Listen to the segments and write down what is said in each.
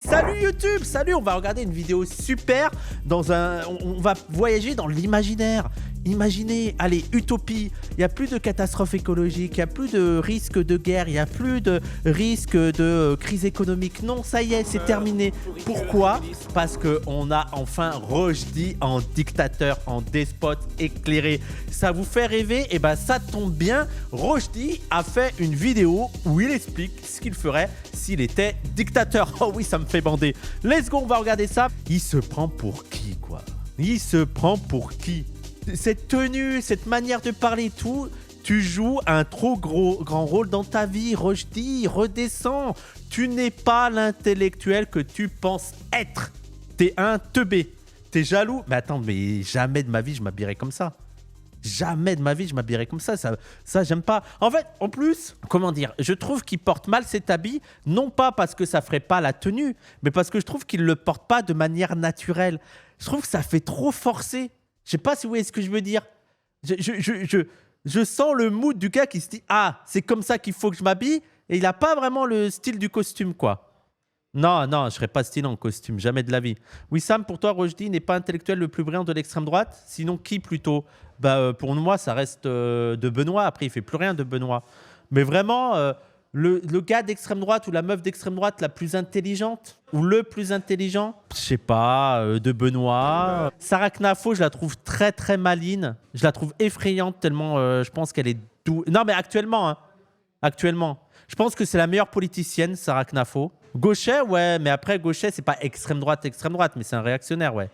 Salut YouTube, salut, on va regarder une vidéo super on va voyager dans l'imaginaire. Imaginez, allez, utopie, il n'y a plus de catastrophe écologique, il n'y a plus de risque de guerre, il n'y a plus de risque de crise économique. Non, ça y est, c'est terminé. Pourquoi? Parce qu'on a enfin Rochdy en dictateur, en despote éclairé. Ça vous fait rêver? Eh ben ça tombe bien, Rochdy a fait une vidéo où il explique ce qu'il ferait s'il était dictateur. Oh oui, ça me fait bander. Let's go, on va regarder ça. Il se prend pour qui, quoi? Il se prend pour qui? Cette tenue, cette manière de parler et tout, tu joues un trop grand rôle dans ta vie. Rochdy, redescends. Tu n'es pas l'intellectuel que tu penses être. T'es un teubé. T'es jaloux. Mais attends, mais jamais de ma vie je m'habillerais comme ça. Jamais de ma vie je m'habillerais comme ça. Ça j'aime pas. En fait, en plus, comment dire, je trouve qu'il porte mal cet habit, non pas parce que ça ferait pas la tenue, mais parce que je trouve qu'il le porte pas de manière naturelle. Je trouve que ça fait trop forcé. Je sais pas si vous voyez ce que je veux dire. Je sens le mood du gars qui se dit « Ah, c'est comme ça qu'il faut que je m'habille » et il a pas vraiment le style du costume, quoi. Non, non, je serais pas stylé en costume, jamais de la vie. Wissam, pour toi, Rochdy n'est pas intellectuel le plus brillant de l'extrême droite? Sinon, qui plutôt? Pour moi, ça reste de Benoît. Après, il fait plus rien de Benoît. Mais vraiment, le gars d'extrême droite ou la meuf d'extrême droite la plus intelligente ou le plus intelligent, je sais pas, de Benoît. Sarah Knafo, je la trouve très très maligne. Je la trouve effrayante tellement je pense qu'elle est douée. Non, mais actuellement, hein. Actuellement. Je pense que c'est la meilleure politicienne, Sarah Knafo. Gauchet, ouais, mais après, Gauchet, c'est pas extrême droite, mais c'est un réactionnaire, ouais.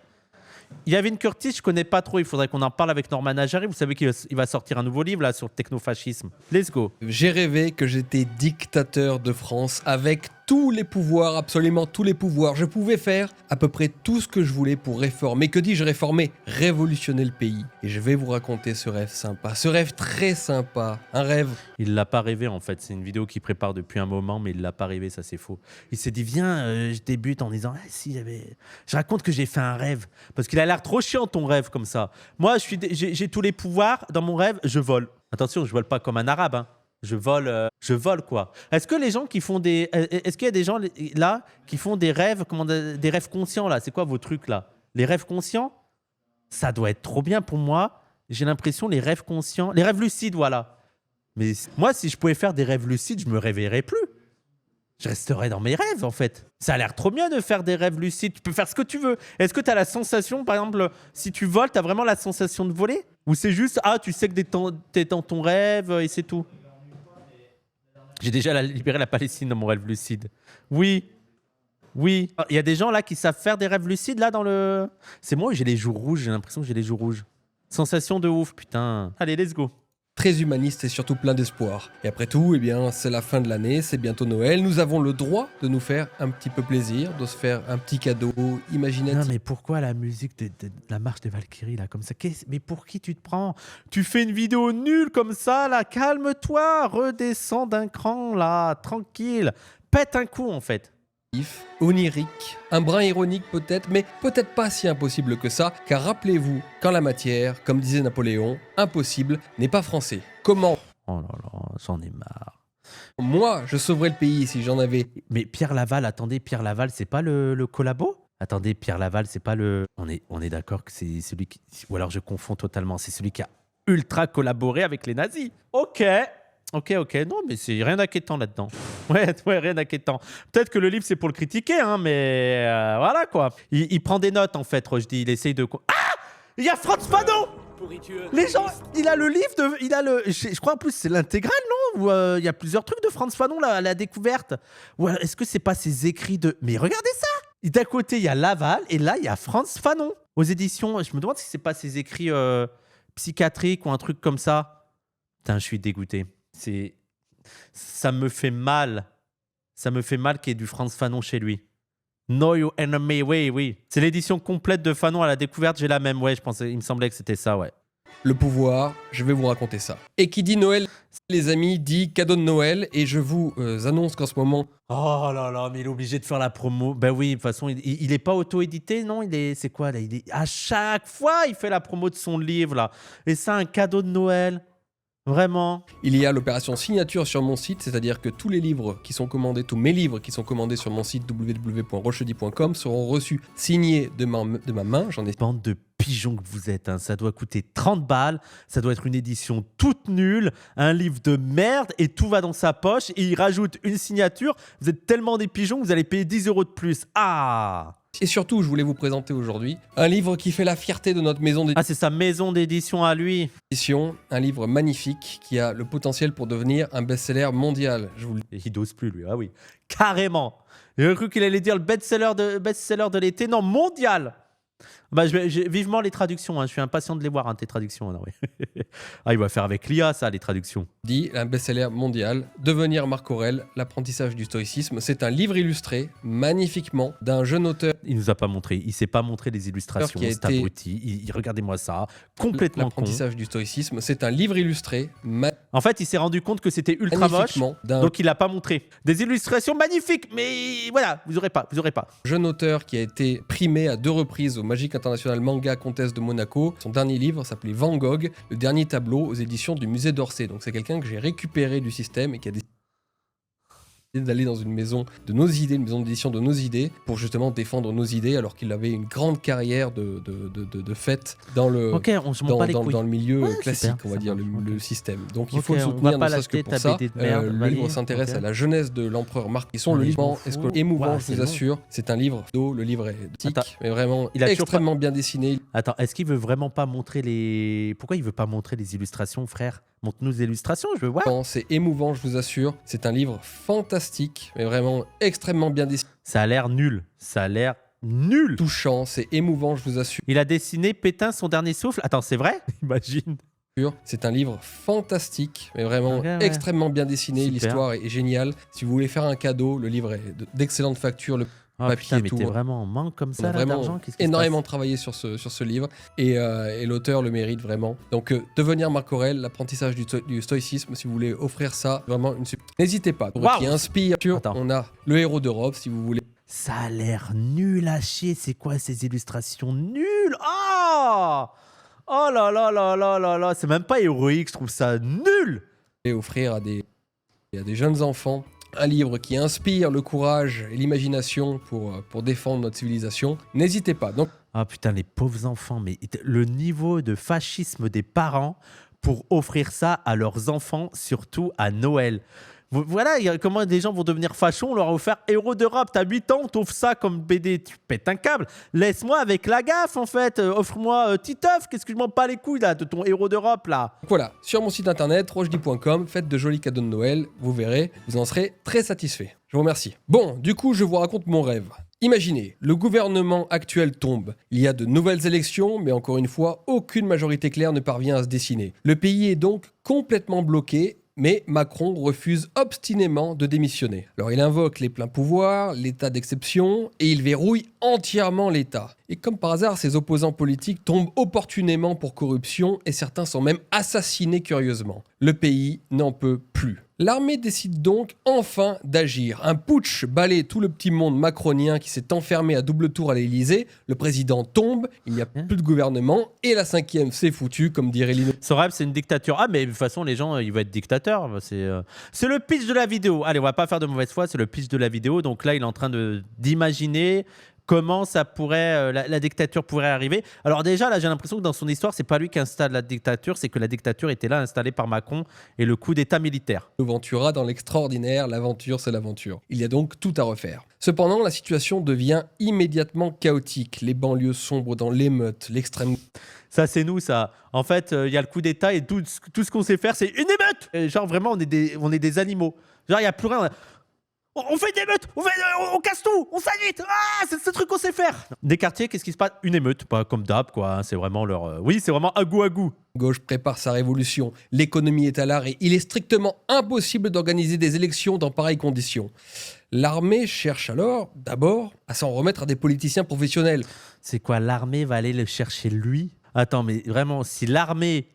Yavin Curtis, je connais pas trop. Il faudrait qu'on en parle avec Norman Najari. Vous savez qu'il va sortir un nouveau livre là sur le technofascisme. Let's go. J'ai rêvé que j'étais dictateur de France avec tous les pouvoirs, absolument tous les pouvoirs. Je pouvais faire à peu près tout ce que je voulais pour réformer. Que dis-je réformer? Révolutionner le pays. Et je vais vous raconter ce rêve sympa, ce rêve très sympa. Un rêve. Il l'a pas rêvé en fait. C'est une vidéo qu'il prépare depuis un moment, mais il l'a pas rêvé. Ça c'est faux. Il s'est dit viens, je débute en disant si j'avais. Je raconte que j'ai fait un rêve parce qu'il a l'air trop chiant ton rêve comme ça. Moi j'ai tous les pouvoirs dans mon rêve. Je vole. Attention, je vole pas comme un arabe. Hein. Je vole quoi. Est-ce que les gens qui font des... Est-ce qu'il y a des gens là qui font des rêves, des rêves conscients là? C'est quoi vos trucs là? Les rêves conscients? Ça doit être trop bien pour moi. J'ai l'impression les rêves conscients... Les rêves lucides, voilà. Mais moi, si je pouvais faire des rêves lucides, je me réveillerais plus. Je resterais dans mes rêves en fait. Ça a l'air trop bien de faire des rêves lucides. Tu peux faire ce que tu veux. Est-ce que tu as la sensation, par exemple, si tu voles, tu as vraiment la sensation de voler? Ou c'est juste, ah, tu sais que t'es dans ton rêve et c'est tout? J'ai déjà libéré la Palestine dans mon rêve lucide. Oui. Oui. Il y a des gens là qui savent faire des rêves lucides là dans le... C'est moi où j'ai les joues rouges. J'ai l'impression que j'ai les joues rouges. Sensation de ouf, putain. Allez, let's go. Très humaniste et surtout plein d'espoir. Et après tout, eh bien, c'est la fin de l'année, c'est bientôt Noël. Nous avons le droit de nous faire un petit peu plaisir, de se faire un petit cadeau imaginatif. Non, mais pourquoi la musique de la marche des Valkyries, là, comme ça? Mais pour qui tu te prends? Tu fais une vidéo nulle comme ça, là. Calme-toi, redescends d'un cran, là, tranquille. Pète un coup, en fait. Onirique, un brin ironique peut-être, mais peut-être pas si impossible que ça, car rappelez-vous qu'en la matière, comme disait Napoléon, impossible n'est pas français. Comment? Oh là là, j'en ai marre. Moi, je sauverais le pays si j'en avais. Mais Pierre Laval, attendez, Pierre Laval, c'est pas le collabo? Attendez, Pierre Laval, c'est pas le... On est d'accord que c'est celui qui... Ou alors je confonds totalement, c'est celui qui a ultra collaboré avec les nazis. Ok. Non, mais c'est rien d'inquiétant là-dedans. Ouais, rien d'inquiétant. Peut-être que le livre, c'est pour le critiquer, hein, mais voilà, quoi. Il prend des notes, en fait, Rochdy. Il essaye de... Ah! Il y a Frantz Fanon! Les gens, il a le livre de... Il a le... Je crois, en plus, c'est l'intégrale, non? Ou il y a plusieurs trucs de Frantz Fanon, là, à la découverte. Ou alors, est-ce que c'est pas ses écrits de... Mais regardez ça! D'un côté, il y a Laval, et là, il y a Frantz Fanon. Aux éditions, je me demande si c'est pas ses écrits psychiatriques ou un truc comme ça. Putain, je suis dégoûté. Ça me fait mal. Ça me fait mal qu'il y ait du Frantz Fanon chez lui. Know Your Enemy, oui. C'est l'édition complète de Fanon à la découverte, j'ai la même, ouais, il me semblait que c'était ça, ouais. Le pouvoir, je vais vous raconter ça. Et qui dit Noël, les amis, dit cadeau de Noël, et je vous annonce qu'en ce moment... Oh là là, mais il est obligé de faire la promo. Ben oui, de toute façon, il est pas auto-édité, non? C'est quoi, là? À chaque fois, il fait la promo de son livre, là. Et ça, un cadeau de Noël. Vraiment. Il y a l'opération signature sur mon site, c'est-à-dire que tous les livres qui sont commandés, tous mes livres qui sont commandés sur mon site www.rochedi.com seront reçus signés de ma main. J'en ai Bande de pigeons que vous êtes, hein. Ça doit coûter 30 balles, ça doit être une édition toute nulle, un livre de merde et tout va dans sa poche et il rajoute une signature. Vous êtes tellement des pigeons que vous allez payer 10 € de plus. Ah! Et surtout, je voulais vous présenter aujourd'hui un livre qui fait la fierté de notre maison Ah, c'est sa maison d'édition à lui. d'édition, un livre magnifique qui a le potentiel pour devenir un best-seller mondial. Je vous le Et il dose plus, lui. Ah oui, carrément. J'ai cru qu'il allait dire le best-seller de l'été. Non, mondial. Bah, vivement les traductions. Hein. Je suis impatient de les voir, hein, tes traductions. Non, oui. Ah, il va faire avec l'IA, ça, les traductions. dis, un best-seller mondial, Devenir Marc Aurèle, l'apprentissage du stoïcisme. C'est un livre illustré magnifiquement d'un jeune auteur. Il nous a pas montré. Il s'est pas montré les illustrations. Qui a C'est été- abruti. Regardez-moi ça. Complètement con. L'apprentissage du stoïcisme. C'est un livre illustré En fait, il s'est rendu compte que c'était ultra moche. magnifiquement d'un Donc, il l'a pas montré. Des illustrations magnifiques. Mais voilà, vous aurez pas. Vous aurez pas. jeune auteur qui a été primé à 2 reprises au Magic International Manga Contest de Monaco. Son dernier livre s'appelait Van Gogh, le dernier tableau aux éditions du musée d'Orsay. Donc c'est quelqu'un que j'ai récupéré du système et qui a décidé d'aller dans une maison de nos idées, une maison d'édition de nos idées, pour justement défendre nos idées, alors qu'il avait une grande carrière de fait dans le, Ok, on se monte pas les couilles. dans le milieu Ouais, classique, super, on va ça dire, marche, le ok. système. Donc il Ok, faut le on va soutenir, pas ne serait-ce que l'acheter, pour ta ça. BD de merde, Le valide, livre s'intéresse ok. à la jeunesse de l'empereur Marc. Ils sont Allez, le je m'en livre fous. émouvant, Ouais, je c'est vous long. assure. C'est un livre d'eau, le livre est tic, Attends. mais vraiment Il a toujours extrêmement bien dessiné. Attends, est-ce qu'il veut vraiment pas montrer les... Pourquoi il veut pas montrer les illustrations, frère? Montre-nous les illustrations, je veux voir. C'est émouvant, je vous assure. C'est un livre fantastique, mais vraiment extrêmement bien dessiné. Ça a l'air nul. Ça a l'air nul. Touchant, c'est émouvant, je vous assure. Il a dessiné Pétain son dernier souffle. Attends, c'est vrai? Imagine. C'est un livre fantastique, mais vraiment Ok, ouais. extrêmement bien dessiné. Super. L'histoire est géniale. Si vous voulez faire un cadeau, le livre est d'excellente facture. Le Oh papier putain, et mais tout. t'es vraiment en manque comme On ça a là, vraiment d'argent? Qu'est-ce qui se énormément passe? travaillé sur ce livre et l'auteur le mérite vraiment. Donc, Devenir Marc Aurèle, l'apprentissage du stoïcisme, si vous voulez offrir ça, vraiment une super. N'hésitez pas. Waouh. Qui inspire. Attends. On a le héros d'Europe, si vous voulez. Ça a l'air nul à chier. C'est quoi ces illustrations nulles? Oh! Oh là là là là là là. C'est même pas héroïque, je trouve ça nul. Et offrir à des jeunes enfants un livre qui inspire le courage et l'imagination pour défendre notre civilisation. N'hésitez pas. Donc, Ah putain, les pauvres enfants, mais le niveau de fascisme des parents pour offrir ça à leurs enfants, surtout à Noël. Voilà comment des gens vont devenir fachos. On leur a offert Héros d'Europe. T'as 8 ans, on t'offre ça comme BD. Tu pètes un câble. Laisse-moi avec la gaffe, en fait. Offre-moi Titeuf. Qu'est-ce que je m'en bats les couilles, là, de ton Héros d'Europe, là? voilà, sur mon site internet, rochedi.com, faites de jolis cadeaux de Noël, vous verrez, vous en serez très satisfait. Je vous remercie. Bon, du coup, je vous raconte mon rêve. Imaginez, le gouvernement actuel tombe. Il y a de nouvelles élections, mais encore une fois, aucune majorité claire ne parvient à se dessiner. Le pays est donc complètement bloqué. Mais Macron refuse obstinément de démissionner. Alors il invoque les pleins pouvoirs, l'état d'exception, et il verrouille entièrement l'État. Et comme par hasard, ses opposants politiques tombent opportunément pour corruption, et certains sont même assassinés curieusement. Le pays n'en peut plus. L'armée décide donc enfin d'agir. Un putsch balaie tout le petit monde macronien qui s'est enfermé à double tour à l'Élysée. Le président tombe, il n'y a plus de gouvernement, et la 5e c'est foutu, comme dirait Lino. Son rêve, c'est une dictature. Ah, mais de toute façon, les gens, ils vont être dictateurs. C'est le pitch de la vidéo. Allez, on va pas faire de mauvaise foi, c'est le pitch de la vidéo. Donc là, il est en train d'imaginer comment ça pourrait, la dictature pourrait arriver. Alors déjà, là, j'ai l'impression que dans son histoire, c'est pas lui qui installe la dictature, c'est que la dictature était là, installée par Macron, et le coup d'état militaire. Ventura dans l'extraordinaire, l'aventure c'est l'aventure. Il y a donc tout à refaire. Cependant, la situation devient immédiatement chaotique. Les banlieues sombrent dans l'émeute, l'extrême... Ça, c'est nous, ça. En fait, il y a le coup d'état et tout ce qu'on sait faire, c'est une émeute. Et genre, vraiment, on est des animaux. Genre, il n'y a plus rien. On fait une émeute, on casse tout, on s'agite. Ah, c'est ce truc qu'on sait faire. Des quartiers, qu'est-ce qui se passe? Une émeute, pas comme d'hab, quoi. C'est vraiment leur... Oui, c'est vraiment à goût. Gauche prépare sa révolution, l'économie est à l'arrêt, il est strictement impossible d'organiser des élections dans pareilles conditions. L'armée cherche alors, d'abord, à s'en remettre à des politiciens professionnels. C'est quoi, l'armée va aller le chercher lui? Attends, mais vraiment, si l'armée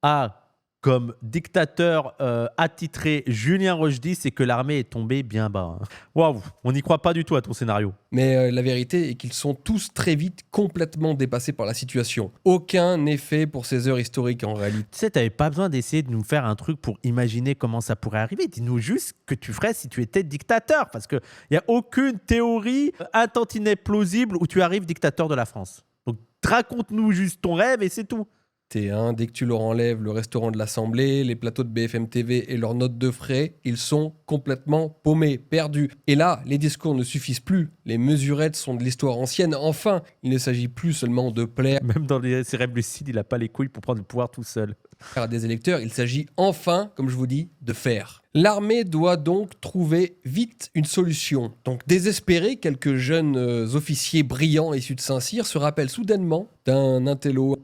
a comme dictateur attitré Julien Rochdy, c'est que l'armée est tombée bien bas. Hein. Waouh, on n'y croit pas du tout à ton scénario. Mais la vérité est qu'ils sont tous très vite complètement dépassés par la situation. Aucun n'est fait pour ces heures historiques en réalité. Tu sais, t'avais pas besoin d'essayer de nous faire un truc pour imaginer comment ça pourrait arriver. Dis-nous juste ce que tu ferais si tu étais dictateur. Parce qu'il n'y a aucune théorie un tantinet plausible où tu arrives dictateur de la France. Donc raconte-nous juste ton rêve et c'est tout. Dès que tu leur enlèves le restaurant de l'Assemblée, les plateaux de BFM TV et leurs notes de frais, ils sont complètement paumés, perdus. Et là, les discours ne suffisent plus. Les mesurettes sont de l'histoire ancienne. Enfin, il ne s'agit plus seulement de plaire. Même dans ses rêves lucides, il n'a pas les couilles pour prendre le pouvoir tout seul. À des électeurs, il s'agit enfin, comme je vous dis, de faire. L'armée doit donc trouver vite une solution. Donc désespérés, quelques jeunes officiers brillants issus de Saint-Cyr se rappellent soudainement d'un intello.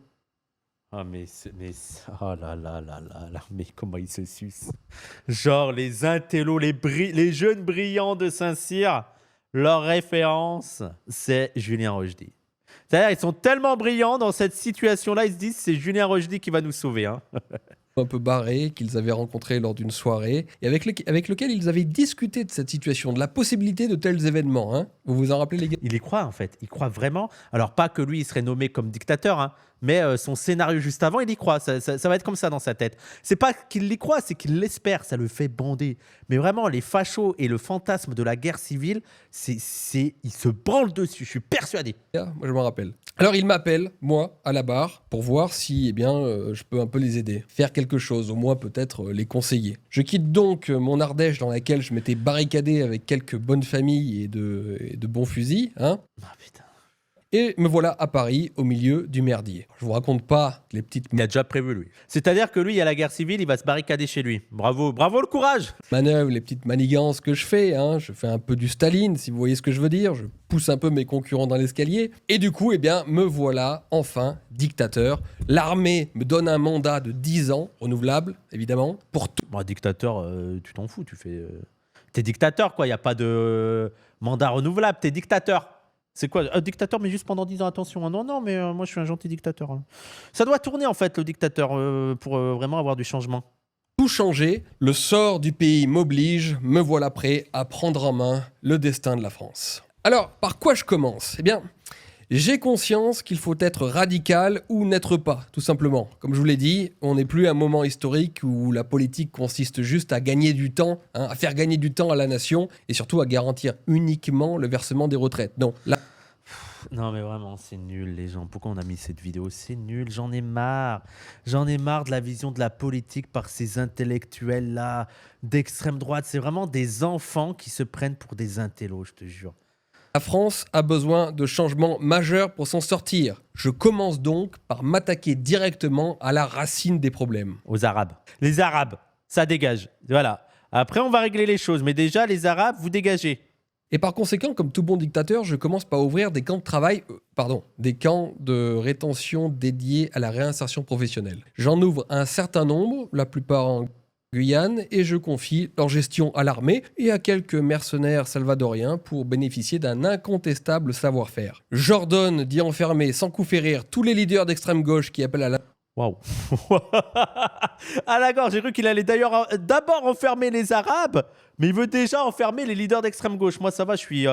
Ah oh là là là là, mais comment ils se sucent. Genre les intellos, les jeunes brillants de Saint-Cyr, leur référence, c'est Julien Rochdy. C'est-à-dire ils sont tellement brillants dans cette situation-là, ils se disent c'est Julien Rochdy qui va nous sauver. Hein. Un peu barré qu'ils avaient rencontré lors d'une soirée et avec lequel ils avaient discuté de cette situation, de la possibilité de tels événements. Hein. Vous vous en rappelez les gars? Il y croit en fait, il croit vraiment. Alors pas que lui il serait nommé comme dictateur, hein, mais son scénario juste avant il y croit, ça va être comme ça dans sa tête. C'est pas qu'il y croit, c'est qu'il l'espère, ça le fait bander. Mais vraiment les fachos et le fantasme de la guerre civile, il se branle dessus, je suis persuadé. Moi je m'en rappelle. Alors il m'appelle, moi, à la barre, pour voir si je peux un peu les aider. Faire quelque chose, au moins peut-être les conseiller. Je quitte donc mon Ardèche dans laquelle je m'étais barricadé avec quelques bonnes familles et de bons fusils. Hein. Ah putain. Et me voilà à Paris, au milieu du merdier. Je vous raconte pas les petites... Il a déjà prévu, lui. C'est-à-dire que lui, il y a la guerre civile, il va se barricader chez lui. Bravo, bravo le courage. Manœuvres, les petites manigances que je fais. Hein. Je fais un peu du Staline, si vous voyez ce que je veux dire. Je pousse un peu mes concurrents dans l'escalier. Et du coup, me voilà enfin dictateur. L'armée me donne un mandat de 10 ans, renouvelable, évidemment, pour tout. Bon, dictateur, tu t'en fous, tu fais... T'es dictateur, quoi. Il n'y a pas de mandat renouvelable, t'es dictateur. C'est quoi un dictateur, mais juste pendant 10 ans, attention. Hein. Non, mais moi, je suis un gentil dictateur. Hein. Ça doit tourner, en fait, le dictateur, pour vraiment avoir du changement. Tout changer, le sort du pays m'oblige, me voilà prêt à prendre en main le destin de la France. Alors, par quoi je commence ? Eh bien, j'ai conscience qu'il faut être radical ou n'être pas, tout simplement. Comme je vous l'ai dit, on n'est plus à un moment historique où la politique consiste juste à gagner du temps, à faire gagner du temps à la nation et surtout à garantir uniquement le versement des retraites. Non, là... Non mais vraiment, c'est nul les gens. Pourquoi on a mis cette vidéo? C'est nul, j'en ai marre. J'en ai marre de la vision de la politique par ces intellectuels-là d'extrême droite. C'est vraiment des enfants qui se prennent pour des intellos, je te jure. La France a besoin de changements majeurs pour s'en sortir. Je commence donc par m'attaquer directement à la racine des problèmes. Aux Arabes. Les Arabes, ça dégage. Voilà. Après, on va régler les choses. Mais déjà, les Arabes, vous dégagez. Et par conséquent, comme tout bon dictateur, je commence par ouvrir des camps de travail, des camps de rétention dédiés à la réinsertion professionnelle. J'en ouvre un certain nombre, la plupart en Guyane, et je confie leur gestion à l'armée et à quelques mercenaires salvadoriens pour bénéficier d'un incontestable savoir-faire. J'ordonne d'y enfermer sans coup férir tous les leaders d'extrême gauche qui appellent à la... Waouh. Ah d'accord, j'ai cru qu'il allait d'ailleurs d'abord enfermer les Arabes, mais il veut déjà enfermer les leaders d'extrême gauche. Moi ça va, je suis...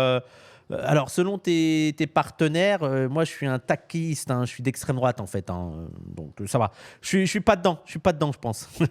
Alors selon tes partenaires, moi je suis un taquiste, hein, je suis d'extrême droite en fait. Hein, donc ça va. Je suis pas dedans, je pense. Je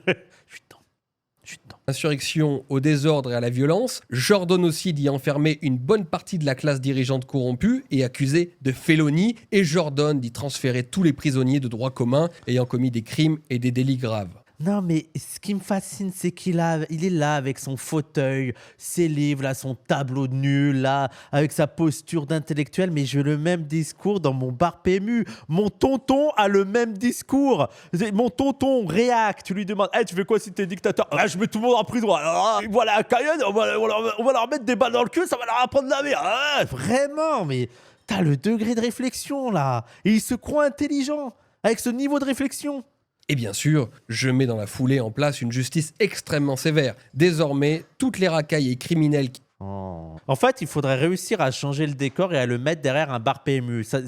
suis dedans. Insurrection au désordre et à la violence, j'ordonne aussi d'y enfermer une bonne partie de la classe dirigeante corrompue et accusée de félonie, et j'ordonne d'y transférer tous les prisonniers de droit commun ayant commis des crimes et des délits graves. Non mais ce qui me fascine, c'est qu'il est là avec son fauteuil, ses livres, là, son tableau de nul, là, avec sa posture d'intellectuel, mais j'ai le même discours dans mon bar PMU. Mon tonton a le même discours. Mon tonton réacte, tu lui demandes hey, « tu fais quoi si t'es dictateur ?»« Ah, je mets tout le monde en prison. Alors, voilà, Cayenne, on va leur mettre des balles dans le cul, ça va leur apprendre la merde. Ah, vraiment, mais t'as le degré de réflexion, là. Et il se croit intelligent, avec ce niveau de réflexion. Et bien sûr, je mets dans la foulée en place une justice extrêmement sévère. Désormais, toutes les racailles et criminels qui... En fait, il faudrait réussir à changer le décor et à le mettre derrière un bar PMU. Ça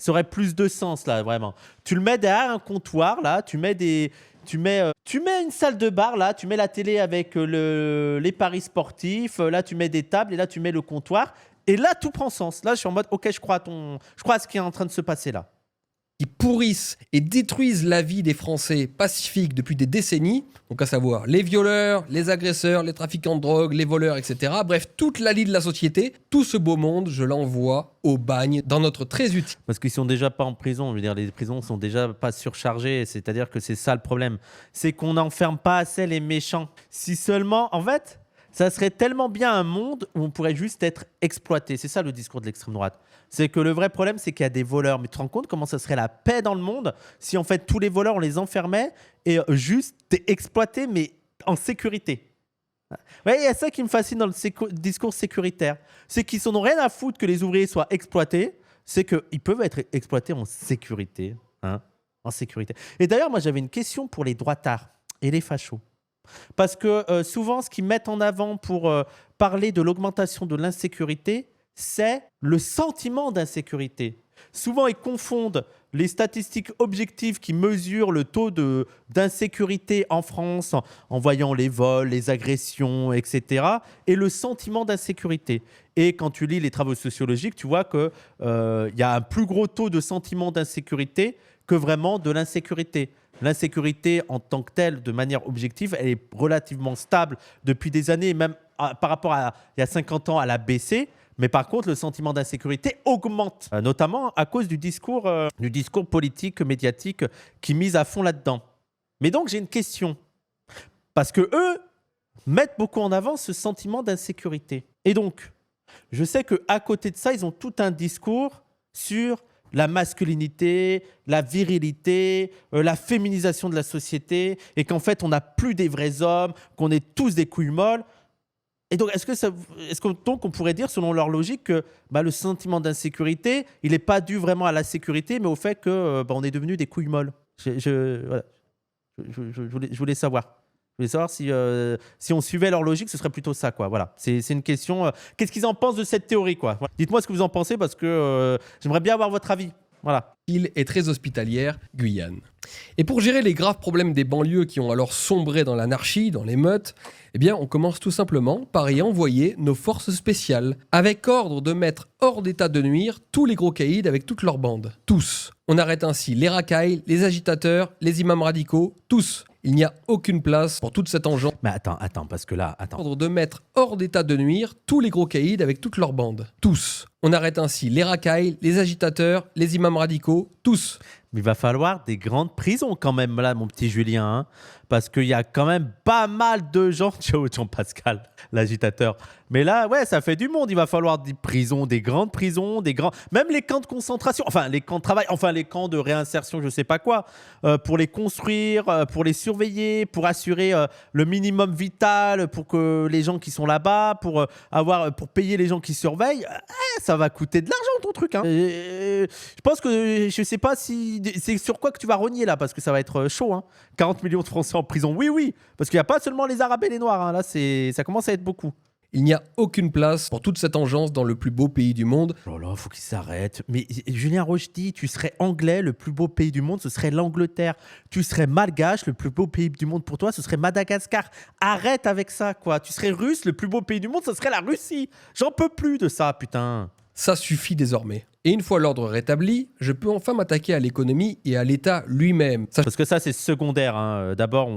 aurait plus de sens, là, vraiment. Tu le mets derrière un comptoir, là, tu mets des Tu mets une salle de bar, là, tu mets la télé avec les paris sportifs, là, tu mets des tables et là, tu mets le comptoir. Et là, tout prend sens. Là, je suis en mode, ok, je crois à ce qui est en train de se passer là. Qui pourrissent et détruisent la vie des Français pacifiques depuis des décennies, donc à savoir les violeurs, les agresseurs, les trafiquants de drogue, les voleurs, etc. Bref, toute la lie de la société, tout ce beau monde, je l'envoie au bagne dans notre très utile. Parce qu'ils sont déjà pas en prison. Je veux dire, les prisons sont déjà pas surchargées. C'est-à-dire que c'est ça le problème. C'est qu'on n'enferme pas assez les méchants. Si seulement, en fait, ça serait tellement bien un monde où on pourrait juste être exploité. C'est ça le discours de l'extrême droite. C'est que le vrai problème, c'est qu'il y a des voleurs. Mais tu te rends compte comment ça serait la paix dans le monde si en fait tous les voleurs, on les enfermait et juste t'es exploité, mais en sécurité. Ouais, il y a ça qui me fascine dans le discours sécuritaire. C'est qu'ils n'en ont rien à foutre que les ouvriers soient exploités. C'est qu'ils peuvent être exploités en sécurité. Hein, en sécurité. Et d'ailleurs, moi, j'avais une question pour les droitards et les fachos. Parce que souvent, ce qu'ils mettent en avant pour parler de l'augmentation de l'insécurité, c'est le sentiment d'insécurité. Souvent, ils confondent les statistiques objectives qui mesurent le taux d'insécurité en France en voyant les vols, les agressions, etc. et le sentiment d'insécurité. Et quand tu lis les travaux sociologiques, tu vois qu'il y a un plus gros taux de sentiment d'insécurité que vraiment de l'insécurité. L'insécurité en tant que telle, de manière objective, elle est relativement stable depuis des années, même par rapport à il y a 50 ans, elle a baissé. Mais par contre, le sentiment d'insécurité augmente, notamment à cause du discours politique, médiatique, qui mise à fond là-dedans. Mais donc, j'ai une question. Parce qu'eux mettent beaucoup en avant ce sentiment d'insécurité. Et donc, je sais qu'à côté de ça, ils ont tout un discours sur la masculinité, la virilité, la féminisation de la société, et qu'en fait, on n'a plus des vrais hommes, qu'on est tous des couilles molles. Et donc, donc, on pourrait dire, selon leur logique, que le sentiment d'insécurité, il n'est pas dû vraiment à la sécurité, mais au fait qu'on est devenu des couilles molles. Voilà. Je voulais savoir. Je voulais savoir si on suivait leur logique, ce serait plutôt ça, quoi. Voilà. C'est une question. Qu'est-ce qu'ils en pensent de cette théorie, quoi. Voilà. Dites-moi ce que vous en pensez, parce que j'aimerais bien avoir votre avis. Voilà. Il est très hospitalière, Guyane. Et pour gérer les graves problèmes des banlieues qui ont alors sombré dans l'anarchie, dans l'émeute, eh bien, on commence tout simplement par y envoyer nos forces spéciales, avec ordre de mettre hors d'état de nuire tous les gros caïds avec toutes leurs bandes. Tous. On arrête ainsi les racailles, les agitateurs, les imams radicaux, tous. Il n'y a aucune place pour toute cette engeance. Mais attends, parce que là, Ordre de mettre hors d'état de nuire tous les gros caïds avec toutes leurs bandes. Tous. On arrête ainsi les racailles, les agitateurs, les imams radicaux, tous. Mais il va falloir des grandes prisons quand même, là, mon petit Julien. Hein, parce qu'il y a quand même pas mal de gens. Ciao, Jean-Pascal, l'agitateur. Mais là, ouais, ça fait du monde. Il va falloir des prisons, des grandes prisons, même les camps de concentration, enfin, les camps de travail, enfin, les camps de réinsertion, je ne sais pas quoi, pour les construire, pour les surveiller, pour assurer le minimum vital, pour que les gens qui sont là-bas, pour payer les gens qui surveillent. Ça va coûter de l'argent, ton truc. Hein. Je pense que je ne sais pas si. C'est sur quoi que tu vas rogner là, parce que ça va être chaud. Hein. 40 millions de Français en prison. Oui. Parce qu'il n'y a pas seulement les Arabes et les Noirs. Hein. Là, ça commence à être beaucoup. Il n'y a aucune place pour toute cette engeance dans le plus beau pays du monde. Oh là, faut qu'il s'arrête. Mais Julien Rochdy, tu serais anglais, le plus beau pays du monde, ce serait l'Angleterre. Tu serais malgache, le plus beau pays du monde pour toi, ce serait Madagascar. Arrête avec ça, quoi. Tu serais russe, le plus beau pays du monde, ce serait la Russie. J'en peux plus de ça, putain. Ça suffit désormais. Et une fois l'ordre rétabli, je peux enfin m'attaquer à l'économie et à l'État lui-même. Parce que ça, c'est secondaire. Hein. D'abord,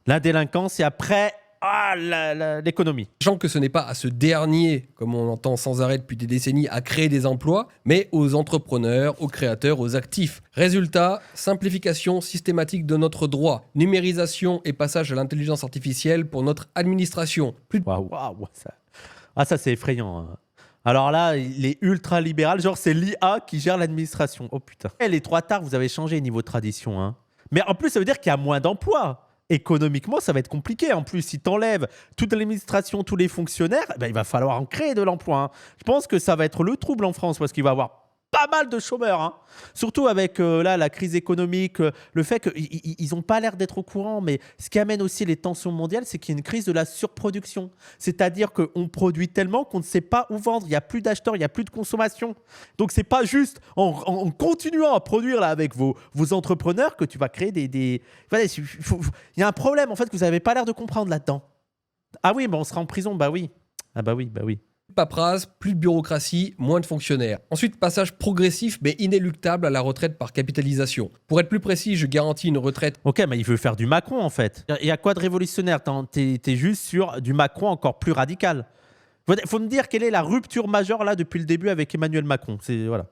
la délinquance et après... l'économie. Sachant que ce n'est pas à ce dernier, comme on entend sans arrêt depuis des décennies, à créer des emplois, mais aux entrepreneurs, aux créateurs, aux actifs. Résultat, simplification systématique de notre droit, numérisation et passage à l'intelligence artificielle pour notre administration. Ça c'est effrayant. Hein. Alors là, il est ultra libéral, genre c'est l'IA qui gère l'administration. Oh putain. Les trois tards, vous avez changé niveau tradition. Hein. Mais en plus, ça veut dire qu'il y a moins d'emplois. Économiquement, ça va être compliqué. En plus, si tu enlèves toute l'administration, tous les fonctionnaires, il va falloir en créer de l'emploi. Hein. Je pense que ça va être le trouble en France parce qu'il va y avoir pas mal de chômeurs, hein. Surtout avec là, la crise économique, le fait qu'ils n'ont pas l'air d'être au courant, mais ce qui amène aussi les tensions mondiales, c'est qu'il y a une crise de la surproduction. C'est-à-dire qu'on produit tellement qu'on ne sait pas où vendre. Il n'y a plus d'acheteurs, il n'y a plus de consommation. Donc, c'est pas juste en continuant à produire là, avec vos entrepreneurs que tu vas créer des... Voilà, il y a un problème en fait que vous n'avez pas l'air de comprendre là-dedans. Ah oui, on sera en prison, bah oui. Ah bah oui. Paperasse, plus de bureaucratie, moins de fonctionnaires. Ensuite, passage progressif mais inéluctable à la retraite par capitalisation. Pour être plus précis, je garantis une retraite. Ok, mais il veut faire du Macron en fait. Il y a quoi de révolutionnaire? T'es juste sur du Macron encore plus radical. Faut me dire quelle est la rupture majeure là depuis le début avec Emmanuel Macron. C'est voilà.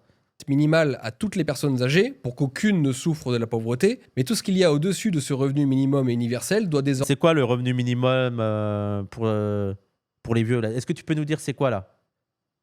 Minimale à toutes les personnes âgées pour qu'aucune ne souffre de la pauvreté, mais tout ce qu'il y a au-dessus de ce revenu minimum et universel doit désormais... C'est quoi le revenu minimum pour les vieux là? Est-ce que tu peux nous dire c'est quoi là?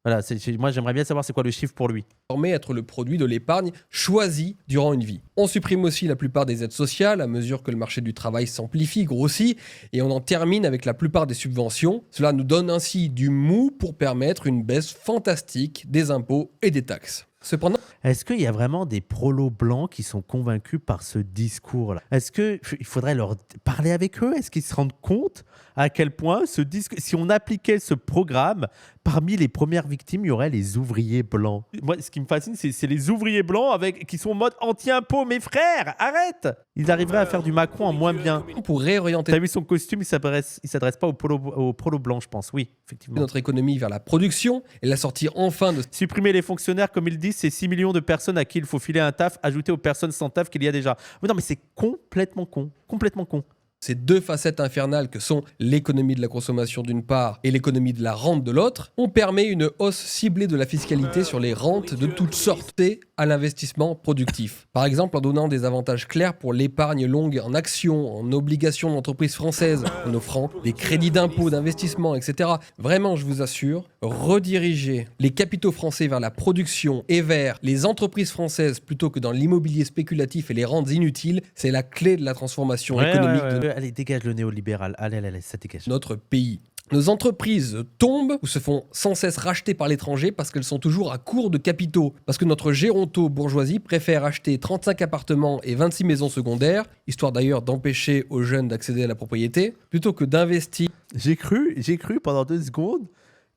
Voilà, moi j'aimerais bien savoir c'est quoi le chiffre pour lui. Être le produit de l'épargne choisie durant une vie. On supprime aussi la plupart des aides sociales à mesure que le marché du travail s'amplifie, grossit, et on en termine avec la plupart des subventions. Cela nous donne ainsi du mou pour permettre une baisse fantastique des impôts et des taxes. Cependant, est-ce qu'il y a vraiment des prolos blancs qui sont convaincus par ce discours-là? Est-ce qu'il faudrait leur parler avec eux? Est-ce qu'ils se rendent compte à quel point ce discours, si on appliquait ce programme, parmi les premières victimes, il y aurait les ouvriers blancs. Moi, ce qui me fascine, c'est les ouvriers blancs qui sont en mode anti-impôt. Mes frères, arrête! Ils arriveraient à faire du Macron en moins bien. pour réorienter T'as vu son costume, il s'adresse pas aux prolos blancs, je pense. Oui, effectivement. notre économie vers la production et la sortie enfin de... Supprimer les fonctionnaires, comme ils disent, c'est 6 millions de personnes à qui il faut filer un taf, ajouté aux personnes sans taf qu'il y a déjà. Mais non, mais c'est complètement con. Complètement con. Ces deux facettes infernales que sont l'économie de la consommation d'une part et l'économie de la rente de l'autre, on permet une hausse ciblée de la fiscalité sur les rentes de toutes sortes et à l'investissement productif. Par exemple, en donnant des avantages clairs pour l'épargne longue en actions, en obligations d'entreprises françaises, en offrant des crédits d'impôt, d'investissement, etc. Vraiment, je vous assure, rediriger les capitaux français vers la production et vers les entreprises françaises plutôt que dans l'immobilier spéculatif et les rentes inutiles, c'est la clé de la transformation économique de Allez, dégage le néolibéral. Allez, ça dégage. notre pays. Nos entreprises tombent ou se font sans cesse racheter par l'étranger parce qu'elles sont toujours à court de capitaux. Parce que notre géronto-bourgeoisie préfère acheter 35 appartements et 26 maisons secondaires, histoire d'ailleurs d'empêcher aux jeunes d'accéder à la propriété, plutôt que d'investir. J'ai cru pendant 2 secondes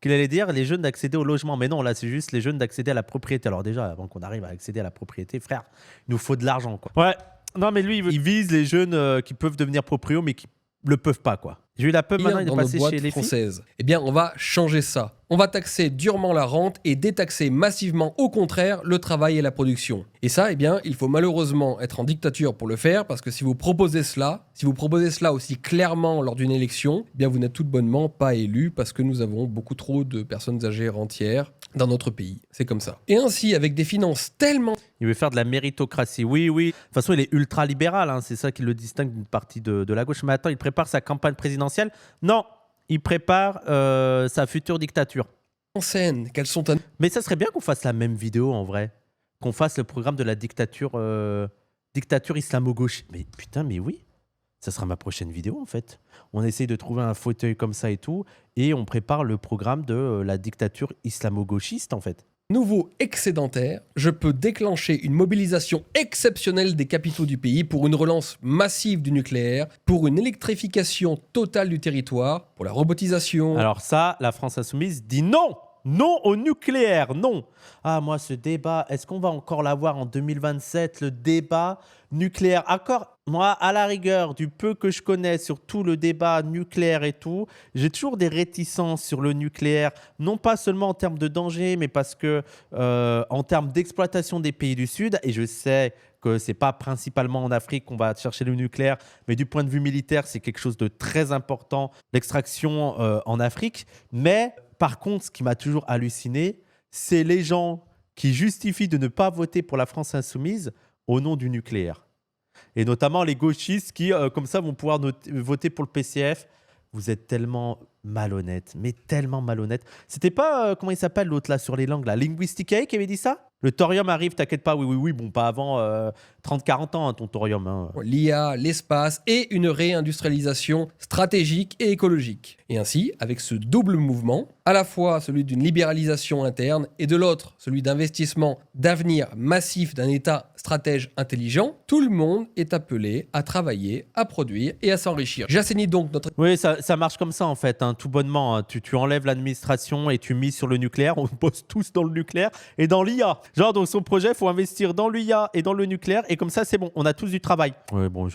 qu'il allait dire les jeunes d'accéder au logement. Mais non, là, c'est juste les jeunes d'accéder à la propriété. Alors déjà, avant qu'on arrive à accéder à la propriété, frère, il nous faut de l'argent, quoi. Ouais. Non, mais lui, il vise les jeunes qui peuvent devenir proprios, mais qui le peuvent pas, quoi. J'ai eu la pub maintenant, il est dans nos passé boîtes chez les filles. françaises. Eh bien, on va changer ça. On va taxer durement la rente et détaxer massivement, au contraire, le travail et la production. Et ça, eh bien, il faut malheureusement être en dictature pour le faire, parce que si vous proposez cela aussi clairement lors d'une élection, eh bien, vous n'êtes tout bonnement pas élu, parce que nous avons beaucoup trop de personnes âgées rentières dans notre pays. C'est comme ça. Et ainsi, avec des finances tellement... Il veut faire de la méritocratie. Oui. De toute façon, il est ultra-libéral. Hein. C'est ça qui le distingue d'une partie de la gauche. Mais attends, il prépare sa campagne présidentielle? Non, il prépare sa future dictature. en scène, qu'elles sont... Mais ça serait bien qu'on fasse la même vidéo, en vrai. Qu'on fasse le programme de la dictature islamo-gauche. Mais putain, mais oui. Ça sera ma prochaine vidéo, en fait. On essaye de trouver un fauteuil comme ça et tout. Et on prépare le programme de la dictature islamo-gauchiste, en fait. Nouveau excédentaire, je peux déclencher une mobilisation exceptionnelle des capitaux du pays pour une relance massive du nucléaire, pour une électrification totale du territoire, pour la robotisation. Alors ça, la France Insoumise dit non. Non au nucléaire, non. Ah, moi, ce débat, est-ce qu'on va encore l'avoir en 2027, le débat nucléaire? Encore, moi, à la rigueur, du peu que je connais sur tout le débat nucléaire et tout, j'ai toujours des réticences sur le nucléaire, non pas seulement en termes de danger, mais parce que en termes d'exploitation des pays du Sud, et je sais que ce n'est pas principalement en Afrique qu'on va chercher le nucléaire, mais du point de vue militaire, c'est quelque chose de très important, l'extraction en Afrique. Mais par contre, ce qui m'a toujours halluciné, c'est les gens qui justifient de ne pas voter pour la France Insoumise au nom du nucléaire. Et notamment les gauchistes qui, comme ça, vont pouvoir voter pour le PCF. Vous êtes tellement malhonnête, mais tellement malhonnête. C'était pas, comment il s'appelle l'autre là sur les langues là, Linguisticae qui avait dit ça? Le thorium arrive, t'inquiète pas, oui, bon, pas avant 30-40 ans, hein, ton thorium. Hein. L'IA, l'espace et une réindustrialisation stratégique et écologique. Et ainsi, avec ce double mouvement, à la fois celui d'une libéralisation interne et de l'autre, celui d'investissement d'avenir massif d'un État stratège intelligent, tout le monde est appelé à travailler, à produire et à s'enrichir. J'assainis donc notre... Oui, ça marche comme ça en fait, hein, tout bonnement. Hein. Tu enlèves l'administration et tu mises sur le nucléaire. On bosse tous dans le nucléaire et dans l'IA. Genre, dans son projet, il faut investir dans l'IA et dans le nucléaire. Et comme ça, c'est bon, on a tous du travail. Oui, bon,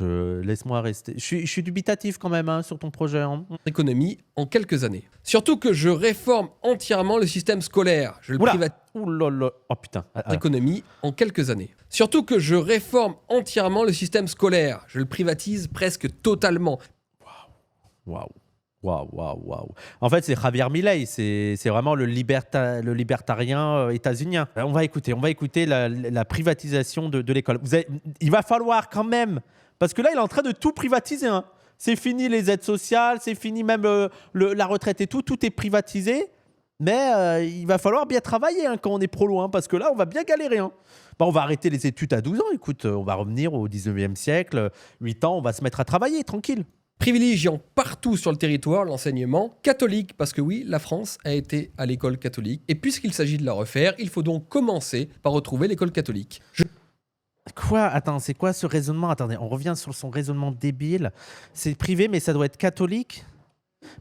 laisse-moi rester. Je suis dubitatif quand même hein, sur ton projet. Hein. Économie en quelques années. Surtout que je réforme entièrement le système scolaire. Je le privatise. Ouh là là. Oh putain. Économie en quelques années. Surtout que je réforme entièrement le système scolaire. Je le privatise presque totalement. Waouh. En fait, c'est Javier Milei, c'est vraiment le libertarien états-unien. On va écouter la privatisation de l'école. Il va falloir quand même, parce que là, il est en train de tout privatiser. Hein. C'est fini les aides sociales, c'est fini même la retraite et tout est privatisé. Mais il va falloir bien travailler hein, quand on est pro loin, parce que là, on va bien galérer. Hein. Bon, on va arrêter les études à 12 ans. Écoute, on va revenir au 19e siècle. 8 ans, on va se mettre à travailler, tranquille. Privilégiant partout sur le territoire l'enseignement catholique, parce que oui, la France a été à l'école catholique. Et puisqu'il s'agit de la refaire, il faut donc commencer par retrouver l'école catholique. Quoi? Attends, c'est quoi ce raisonnement? Attendez, on revient sur son raisonnement débile. C'est privé, mais ça doit être catholique?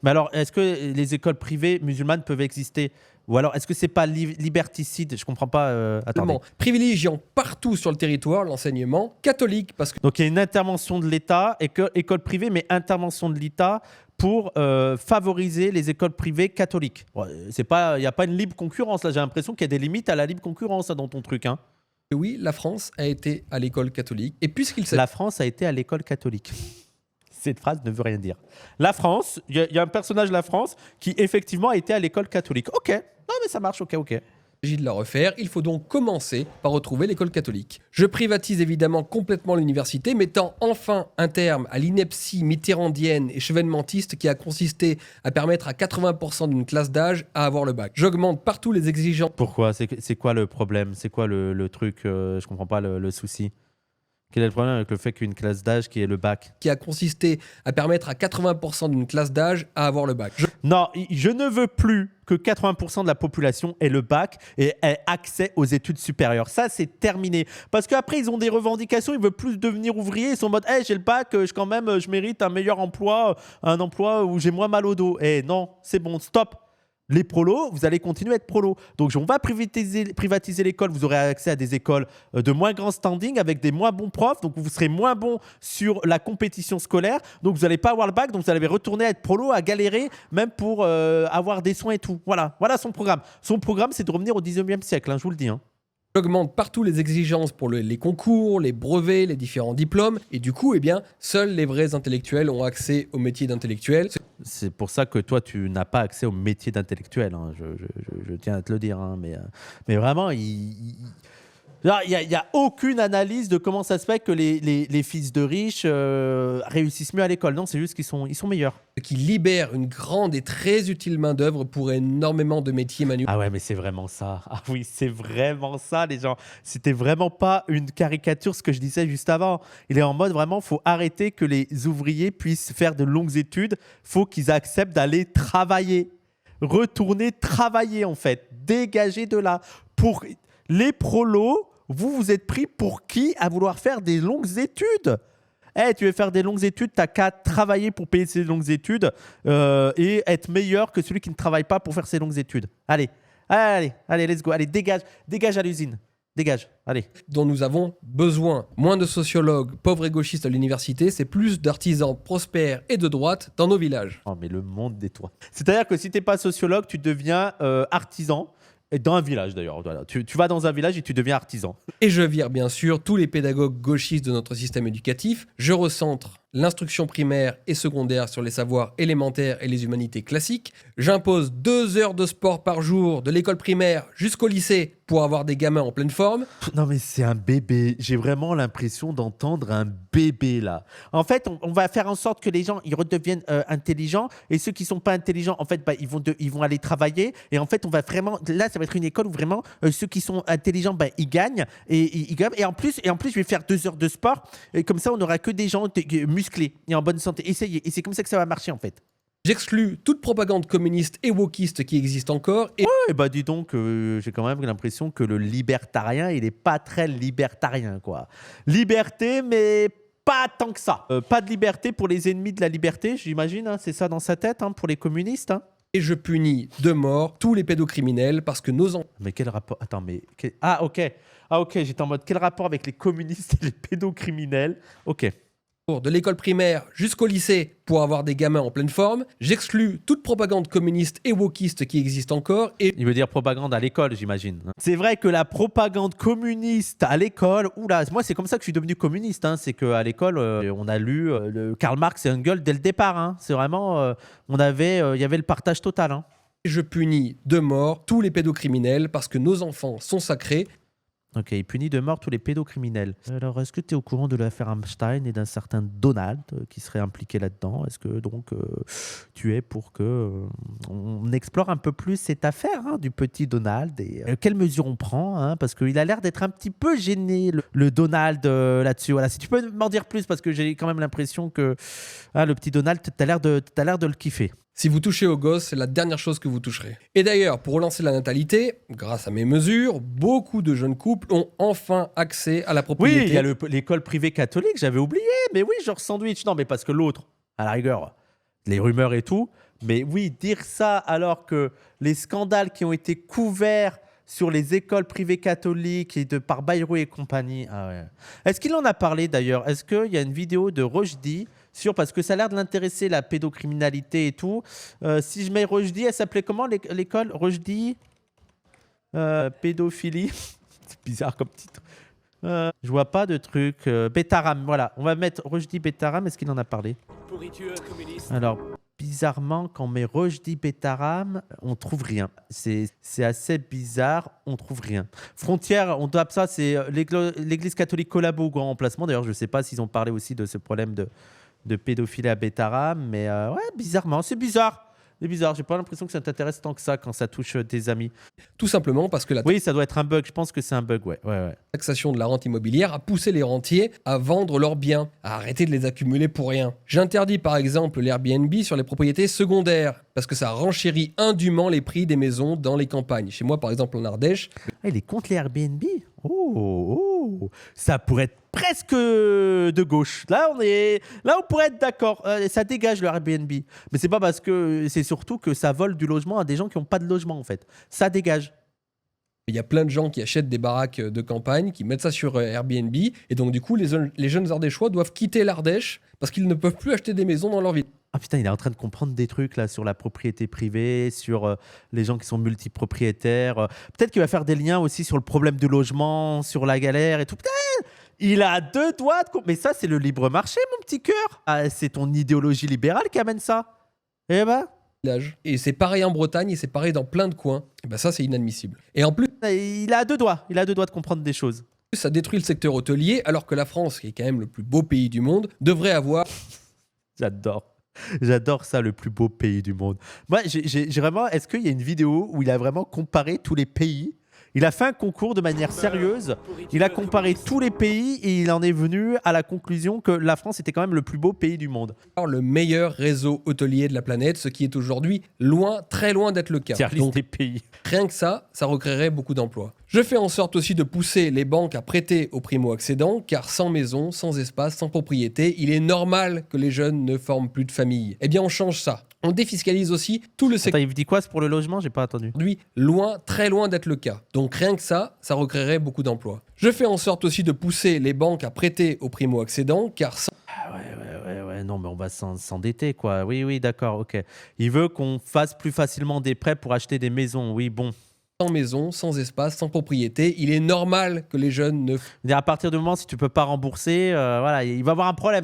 Mais alors, est-ce que les écoles privées musulmanes peuvent exister? Ou alors, est-ce que c'est pas liberticide? Je comprends pas. Attendez. Privilégiant partout sur le territoire l'enseignement catholique, parce que... Donc, il y a une intervention de l'État, école privée, mais intervention de l'État pour favoriser les écoles privées catholiques. Bon, il n'y a pas une libre concurrence. Là, j'ai l'impression qu'il y a des limites à la libre concurrence là, dans ton truc. Hein. Oui, la France a été à l'école catholique. Et puisqu'il s'agit... La France a été à l'école catholique. Cette phrase ne veut rien dire. La France, il y a un personnage de la France qui effectivement a été à l'école catholique. Ok, non mais ça marche, ok. Il s'agit de la refaire, il faut donc commencer par retrouver l'école catholique. Je privatise évidemment complètement l'université, mettant enfin un terme à l'ineptie mitterrandienne et chevènementiste qui a consisté à permettre à 80% d'une classe d'âge à avoir le bac. J'augmente partout les exigences. Pourquoi? C'est quoi le problème? C'est quoi le truc? Je comprends pas le souci. Quel est le problème avec le fait qu'une classe d'âge qui est le bac? Qui a consisté à permettre à 80% d'une classe d'âge à avoir le bac. Non, je ne veux plus que 80% de la population ait le bac et ait accès aux études supérieures. Ça, c'est terminé. Parce qu'après, ils ont des revendications, ils veulent plus devenir ouvriers. Ils sont en mode, hey, j'ai le bac, je mérite un meilleur emploi, un emploi où j'ai moins mal au dos. Eh non, c'est bon, stop. Les prolos, vous allez continuer à être prolos. Donc, on va privatiser l'école. Vous aurez accès à des écoles de moins grand standing avec des moins bons profs. Donc, vous serez moins bon sur la compétition scolaire. Donc, vous n'allez pas avoir le bac. Donc, vous allez retourner à être prolo, à galérer, même pour avoir des soins et tout. Voilà son programme. Son programme, c'est de revenir au 19e siècle, hein, je vous le dis. Hein. J'augmente partout les exigences pour les concours, les brevets, les différents diplômes. Et du coup, seuls les vrais intellectuels ont accès au métier d'intellectuel. C'est pour ça que toi, tu n'as pas accès au métier d'intellectuel. Hein. Je tiens à te le dire. Hein. Mais vraiment, il n'y a aucune analyse de comment ça se fait que les fils de riches réussissent mieux à l'école. Non, c'est juste qu'ils sont meilleurs. Qui libère une grande et très utile main-d'œuvre pour énormément de métiers manuels. Ah ouais, mais c'est vraiment ça. Ah oui, c'est vraiment ça, les gens. C'était vraiment pas une caricature, ce que je disais juste avant. Il est en mode vraiment, il faut arrêter que les ouvriers puissent faire de longues études. Il faut qu'ils acceptent d'aller travailler. Retourner travailler, en fait. Dégager de là. Pour les prolos, vous êtes pris pour qui à vouloir faire des longues études? Tu veux faire des longues études, t'as qu'à travailler pour payer ces longues études et être meilleur que celui qui ne travaille pas pour faire ses longues études. Allez, let's go. Allez, dégage à l'usine. Dégage, allez. Dont nous avons besoin. Moins de sociologues, pauvres et gauchistes à l'université, c'est plus d'artisans prospères et de droite dans nos villages. Oh, mais le monde des toits. C'est-à-dire que si t'es pas sociologue, tu deviens artisan. Et dans un village d'ailleurs. Voilà. Tu vas dans un village et tu deviens artisan. Et je vire bien sûr tous les pédagogues gauchistes de notre système éducatif. Je recentre l'instruction primaire et secondaire sur les savoirs élémentaires et les humanités classiques. J'impose 2 heures de sport par jour de l'école primaire jusqu'au lycée pour avoir des gamins en pleine forme. Non mais c'est un bébé, j'ai vraiment l'impression d'entendre un bébé là. En fait, on va faire en sorte que les gens ils redeviennent intelligents et ceux qui sont pas intelligents, en fait, ils vont aller travailler et en fait, on va vraiment là, ça va être une école où vraiment ceux qui sont intelligents, ils gagnent et ils gagnent et en plus, je vais faire 2 heures de sport et comme ça, on n'aura que des gens musclés et en bonne santé. Essayez et c'est comme ça que ça va marcher en fait. J'exclus toute propagande communiste et wokiste qui existe encore. Et Eh bah dis donc, j'ai quand même l'impression que le libertarien, il est pas très libertarien, quoi. Liberté, mais pas tant que ça. Pas de liberté pour les ennemis de la liberté, j'imagine, hein, c'est ça dans sa tête, hein, pour les communistes. Hein. je punis de mort tous les pédocriminels parce que nos enfants... Mais quel rapport? Attends, mais... Ah, ok. Ah, ok, j'étais en mode, quel rapport avec les communistes et les pédocriminels? Ok. de l'école primaire jusqu'au lycée pour avoir des gamins en pleine forme. J'exclus toute propagande communiste et wokiste qui existe encore. Et il veut dire propagande à l'école, j'imagine. C'est vrai que la propagande communiste à l'école, oula, moi c'est comme ça que je suis devenu communiste. Hein. C'est qu'à l'école, on a lu Karl Marx et Engels dès le départ. Hein. C'est vraiment, il y avait le partage total. Hein. je punis de mort tous les pédocriminels parce que nos enfants sont sacrés. Ok, il punit de mort tous les pédocriminels. Alors, est-ce que tu es au courant de l'affaire Hamstein et d'un certain Donald qui serait impliqué là-dedans? Est-ce que donc tu es pour que on explore un peu plus cette affaire hein, du petit Donald et quelles mesures on prend hein, parce qu'il a l'air d'être un petit peu gêné, le Donald là-dessus. Voilà, si tu peux m'en dire plus parce que j'ai quand même l'impression que le petit Donald, t'as l'air de le kiffer. Si vous touchez aux gosses, c'est la dernière chose que vous toucherez. Et d'ailleurs, pour relancer la natalité, grâce à mes mesures, beaucoup de jeunes couples ont enfin accès à la propriété. Oui, il y a l'école privée catholique, j'avais oublié. Mais oui, genre sandwich. Non, mais parce que l'autre, à la rigueur, les rumeurs et tout. Mais oui, dire ça alors que les scandales qui ont été couverts sur les écoles privées catholiques et par Bayrou et compagnie. Ah ouais. Est-ce qu'il en a parlé d'ailleurs? Est-ce qu'il y a une vidéo de Rochdy parce que ça a l'air de l'intéresser, la pédocriminalité et tout. Si je mets Rochdy, elle s'appelait comment l'école? Rochdy pédophilie. C'est bizarre comme titre. Je vois pas de truc. Betaram, voilà. On va mettre Rochdy Betaram. Est-ce qu'il en a parlé? Alors, bizarrement, quand on met Rochdy Betaram, on trouve rien. C'est assez bizarre, on trouve rien. Frontière, on doit ça, c'est l'église catholique collabo au grand remplacement. D'ailleurs, je ne sais pas s'ils ont parlé aussi de ce problème de pédophilie à Betaram, mais ouais, bizarrement, c'est bizarre. C'est bizarre, j'ai pas l'impression que ça t'intéresse tant que ça quand ça touche tes amis. Tout simplement parce que la Oui, ça doit être un bug, je pense que c'est un bug, ouais. taxation de la rente immobilière a poussé les rentiers à vendre leurs biens, à arrêter de les accumuler pour rien. J'interdis par exemple l'Airbnb sur les propriétés secondaires, parce que ça renchérit indûment les prix des maisons dans les campagnes. Chez moi par exemple en Ardèche... il est contre les Airbnb. Oh, ça pourrait être presque de gauche. Là, on pourrait être d'accord. Ça dégage le Airbnb. Mais c'est pas parce que c'est surtout que ça vole du logement à des gens qui n'ont pas de logement en fait. Ça dégage. Il y a plein de gens qui achètent des baraques de campagne, qui mettent ça sur Airbnb, et donc du coup, les jeunes Ardéchois doivent quitter l'Ardèche parce qu'ils ne peuvent plus acheter des maisons dans leur ville. Ah putain, il est en train de comprendre des trucs là sur la propriété privée, sur les gens qui sont multipropriétaires. Peut-être qu'il va faire des liens aussi sur le problème du logement, sur la galère et tout. Putain, il a 2 doigts de... Mais ça, c'est le libre marché, mon petit cœur. Ah, c'est ton idéologie libérale qui amène ça. Eh ben... Et c'est pareil en Bretagne et c'est pareil dans plein de coins. Et ben ça, c'est inadmissible. Et en plus... Il a 2 doigts. Il a 2 doigts de comprendre des choses. Ça détruit le secteur hôtelier, alors que la France, qui est quand même le plus beau pays du monde, devrait avoir... J'adore ça, le plus beau pays du monde. Moi, j'ai vraiment... Est-ce qu'il y a une vidéo où il a vraiment comparé tous les pays? Il a fait un concours de manière sérieuse. Il a comparé tous les pays et il en est venu à la conclusion que la France était quand même le plus beau pays du monde. Le meilleur réseau hôtelier de la planète, ce qui est aujourd'hui loin, très loin d'être le cas. Donc, des pays. Rien que ça recréerait beaucoup d'emplois. Je fais en sorte aussi de pousser les banques à prêter aux primo-accédants, car sans maison, sans espace, sans propriété, il est normal que les jeunes ne forment plus de famille. Eh bien, on change ça. On défiscalise aussi tout le secteur. Attends, il dit quoi, c'est pour le logement? J'ai pas entendu. Aujourd'hui, loin, très loin d'être le cas. Donc rien que ça recréerait beaucoup d'emplois. Je fais en sorte aussi de pousser les banques à prêter aux primo-accédants, car sans... Ouais, non, mais on va s'endetter, quoi. Oui, d'accord, ok. Il veut qu'on fasse plus facilement des prêts pour acheter des maisons, oui, bon. sans maison, sans espace, sans propriété. Il est normal que les jeunes ne C'est-à-dire, à partir du moment si tu peux pas rembourser, voilà, il va y avoir un problème.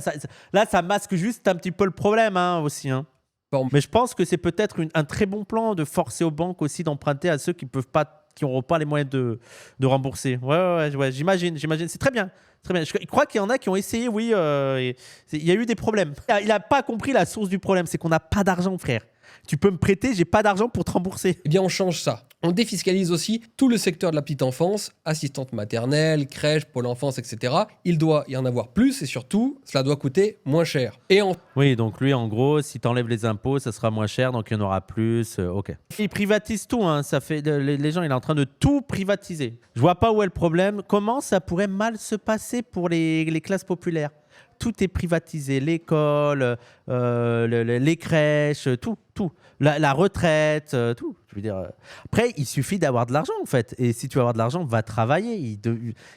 Là, ça masque juste un petit peu le problème hein, aussi. Hein. forment. Mais je pense que c'est peut-être un très bon plan de forcer aux banques aussi d'emprunter à ceux qui peuvent pas, qui n'auront pas les moyens de rembourser. Ouais, j'imagine. C'est très bien. Très bien. Je crois qu'il y en a qui ont essayé, oui. Il y a eu des problèmes. Il n'a pas compris la source du problème, c'est qu'on n'a pas d'argent, frère. Tu peux me prêter, j'ai pas d'argent pour te rembourser. Eh bien, on change ça. On défiscalise aussi tout le secteur de la petite enfance, assistante maternelle, crèche, pôle enfance, etc. Il doit y en avoir plus et surtout, cela doit coûter moins cher. Et en Oui, donc lui, en gros, si tu enlèves les impôts, ça sera moins cher, donc il y en aura plus. Ok. Il privatise tout, hein, ça fait, les gens, il est en train de tout privatiser. Je vois pas où est le problème. Comment ça pourrait mal se passer pour les classes populaires? Tout est privatisé, l'école, les crèches, tout. La retraite, tout. Je veux dire, après, il suffit d'avoir de l'argent, en fait. Et si tu veux avoir de l'argent, va travailler.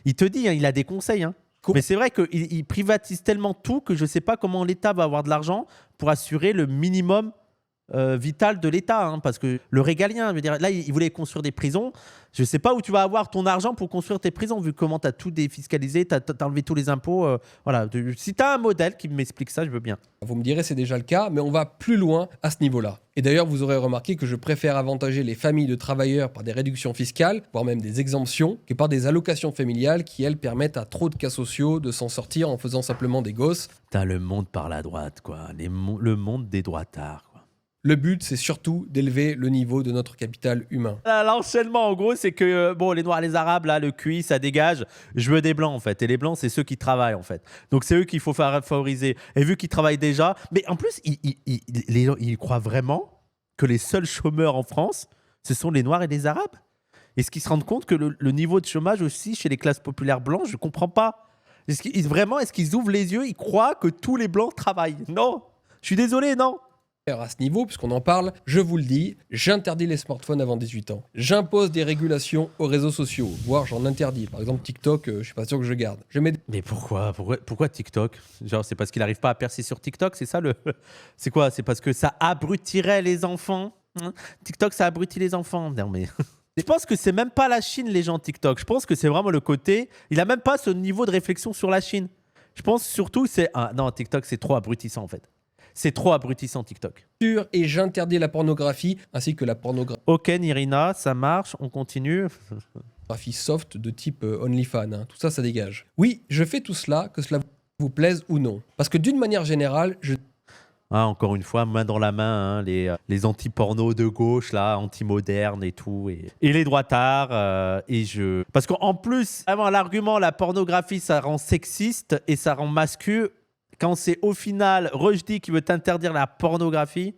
Il te dit, hein, il a des conseils. Hein. Mais c'est vrai qu'il privatise tellement tout que je ne sais pas comment l'État va avoir de l'argent pour assurer le minimum vital de l'État. Hein, parce que le régalien, je veux dire, là, il voulait construire des prisons. Je ne sais pas où tu vas avoir ton argent pour construire tes prisons, vu comment tu as tout défiscalisé, tu as enlevé tous les impôts. Voilà. Si tu as un modèle qui m'explique ça, je veux bien. Vous me direz c'est déjà le cas, mais on va plus loin à ce niveau-là. Et d'ailleurs, vous aurez remarqué que je préfère avantager les familles de travailleurs par des réductions fiscales, voire même des exemptions, que par des allocations familiales qui, elles, permettent à trop de cas sociaux de s'en sortir en faisant simplement des gosses. T'as le monde par la droite, quoi. Le monde des droitards. Le but, c'est surtout d'élever le niveau de notre capital humain. L'enchaînement, en gros, c'est que bon, les Noirs, les Arabes, là, le QI, ça dégage. Je veux des Blancs, en fait. Et les Blancs, c'est ceux qui travaillent, en fait. Donc, c'est eux qu'il faut favoriser. Et vu qu'ils travaillent déjà... Mais en plus, les gens, ils croient vraiment que les seuls chômeurs en France, ce sont les Noirs et les Arabes. Est-ce qu'ils se rendent compte que le niveau de chômage aussi chez les classes populaires blanches, je ne comprends pas. Est-ce qu'ils ouvrent les yeux, ils croient que tous les Blancs travaillent? Non. Je suis désolé, non. À ce niveau, puisqu'on en parle, je vous le dis, j'interdis les smartphones avant 18 ans. J'impose des régulations aux réseaux sociaux, voire j'en interdis. Par exemple, TikTok, je suis pas sûr que je garde. Mais pourquoi TikTok? Genre, c'est parce qu'il n'arrive pas à percer sur TikTok, c'est ça le... C'est quoi? C'est parce que ça abrutirait les enfants? TikTok, ça abrutit les enfants. Non, mais... Je pense que c'est même pas la Chine, les gens TikTok. Je pense que c'est vraiment le côté... Il a même pas ce niveau de réflexion sur la Chine. Je pense surtout que c'est... Ah, non, TikTok, c'est trop abrutissant, en fait. C'est trop abrutissant, TikTok. Et j'interdis la pornographie, ainsi que la pornographie. Ok, Nirina, ça marche, on continue. Soft de type OnlyFans, hein. Tout ça, ça dégage. Oui, je fais tout cela, que cela vous plaise ou non. Parce que d'une manière générale, encore une fois, main dans la main, hein, les anti-pornos de gauche, là, anti-modernes et tout, et les droitards. Parce qu'en plus, vraiment, l'argument, la pornographie, ça rend sexiste et ça rend masculin. Quand c'est au final Rushdie qui veut t'interdire la pornographie,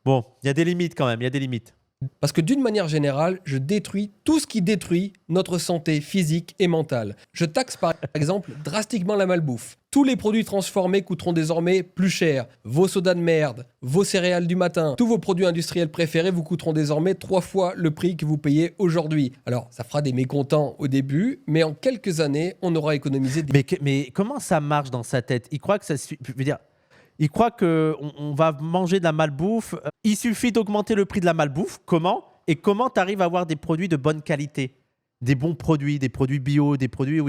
bon, il y a des limites quand même, il y a des limites. Parce que d'une manière générale, je détruis tout ce qui détruit notre santé physique et mentale. Je taxe par exemple drastiquement la malbouffe. Tous les produits transformés coûteront désormais plus cher. Vos sodas de merde, vos céréales du matin, tous vos produits industriels préférés vous coûteront désormais 3 fois le prix que vous payez aujourd'hui. Alors, ça fera des mécontents au début, mais en quelques années, on aura économisé des... Mais comment ça marche dans sa tête? Il croit que ça... Je veux dire... Il croit qu'on va manger de la malbouffe. Il suffit d'augmenter le prix de la malbouffe. Comment? Et comment tu arrives à avoir des produits de bonne qualité? Des bons produits, des produits bio, des produits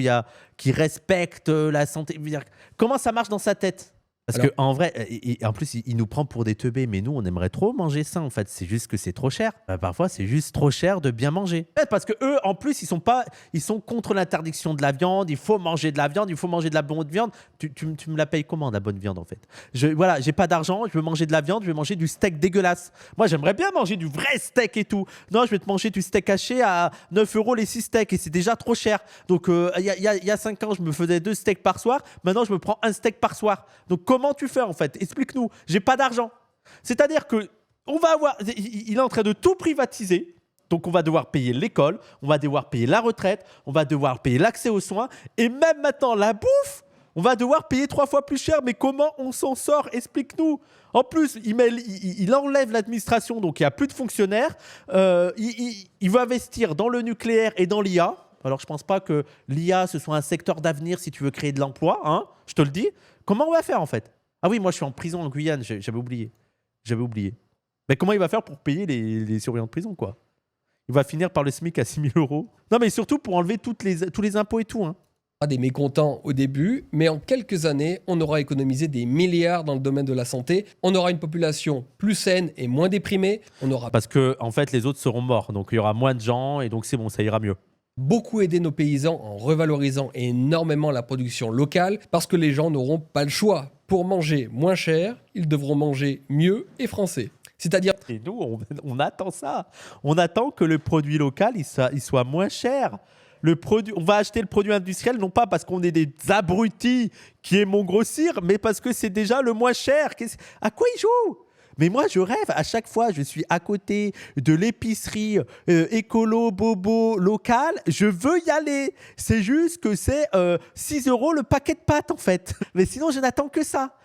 qui respectent la santé. Je veux dire, comment ça marche dans sa tête? Parce qu'en vrai, en plus, il nous prend pour des teubés, mais nous, on aimerait trop manger ça, en fait. C'est juste que c'est trop cher. Parfois, c'est juste trop cher de bien manger. Parce que eux, en plus, ils sont contre l'interdiction de la viande. Il faut manger de la viande, il faut manger de la bonne viande. Tu me la payes comment, la bonne viande, en fait? Voilà, j'ai pas d'argent, je veux manger de la viande, je vais manger du steak dégueulasse. Moi, j'aimerais bien manger du vrai steak et tout. Non, je vais te manger du steak haché à 9 € les 6 steaks et c'est déjà trop cher. Donc, il y a 5 ans, je me faisais 2 steaks par soir. Maintenant, je me prends 1 steak par soir. Donc, comment tu fais en fait? Explique-nous. J'ai pas d'argent. C'est-à-dire que il est en train de tout privatiser. Donc on va devoir payer l'école, on va devoir payer la retraite, on va devoir payer l'accès aux soins et même maintenant la bouffe, on va devoir payer 3 fois plus cher. Mais comment on s'en sort? Explique-nous. En plus, il enlève l'administration, donc il n'y a plus de fonctionnaires. Il veut investir dans le nucléaire et dans l'IA. Alors je pense pas que l'IA ce soit un secteur d'avenir si tu veux créer de l'emploi, hein, je te le dis. Comment on va faire en fait? Ah oui, moi je suis en prison en Guyane, j'avais oublié. Mais comment il va faire pour payer les surveillants de prison, quoi? Il va finir par le SMIC à 6 000 euros. Non, mais surtout pour enlever tous les impôts et tout. Hein. Des mécontents au début, mais en quelques années, on aura économisé des milliards dans le domaine de la santé. On aura une population plus saine et moins déprimée. On aura Parce que, en fait, les autres seront morts. Donc, il y aura moins de gens et donc c'est bon, ça ira mieux. beaucoup aidé nos paysans en revalorisant énormément la production locale parce que les gens n'auront pas le choix. Pour manger moins cher, ils devront manger mieux et français. C'est-à-dire Et nous, on attend ça. On attend que le produit local, il soit moins cher. On va acheter le produit industriel, non pas parce qu'on est des abrutis qui aimons grossir, mais parce que c'est déjà le moins cher. À quoi ils jouent ? Mais moi, je rêve. À chaque fois, je suis à côté de l'épicerie écolo, bobo, locale. Je veux y aller. C'est juste que c'est 6 € le paquet de pâtes, en fait. Mais sinon, je n'attends que ça.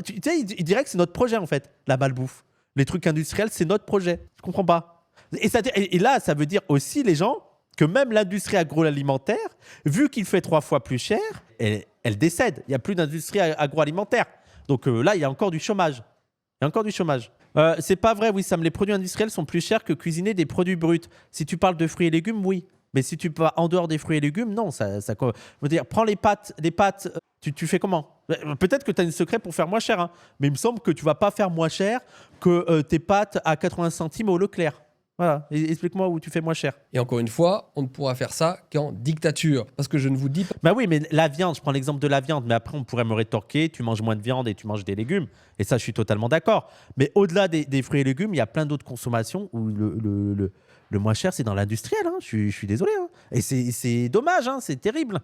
Tu sais, il dirait que c'est notre projet, en fait, la malbouffe. Les trucs industriels, c'est notre projet. Je comprends pas. Et là, ça veut dire aussi, les gens, que même l'industrie agroalimentaire, vu qu'il fait 3 fois plus cher, elle décède. Il n'y a plus d'industrie agroalimentaire. Donc là, il y a encore du chômage. C'est pas vrai, Wissam. Les produits industriels sont plus chers que cuisiner des produits bruts. Si tu parles de fruits et légumes, oui. Mais si tu vas en dehors des fruits et légumes, non. Je veux dire, prends les pâtes. Tu fais comment ? Peut-être que tu as un secret pour faire moins cher. Hein, mais il me semble que tu vas pas faire moins cher que tes pâtes à 80 centimes au Leclerc. Voilà, explique-moi où tu fais moins cher. Et encore une fois, on ne pourra faire ça qu'en dictature. Parce que je ne vous dis pas... Bah oui, mais la viande, je prends l'exemple de la viande, mais après on pourrait me rétorquer, tu manges moins de viande et tu manges des légumes. Et ça, je suis totalement d'accord. Mais au-delà des fruits et légumes, il y a plein d'autres consommations où le moins cher, c'est dans l'industriel. Hein. Je suis désolé. Hein. Et c'est dommage, hein, c'est terrible.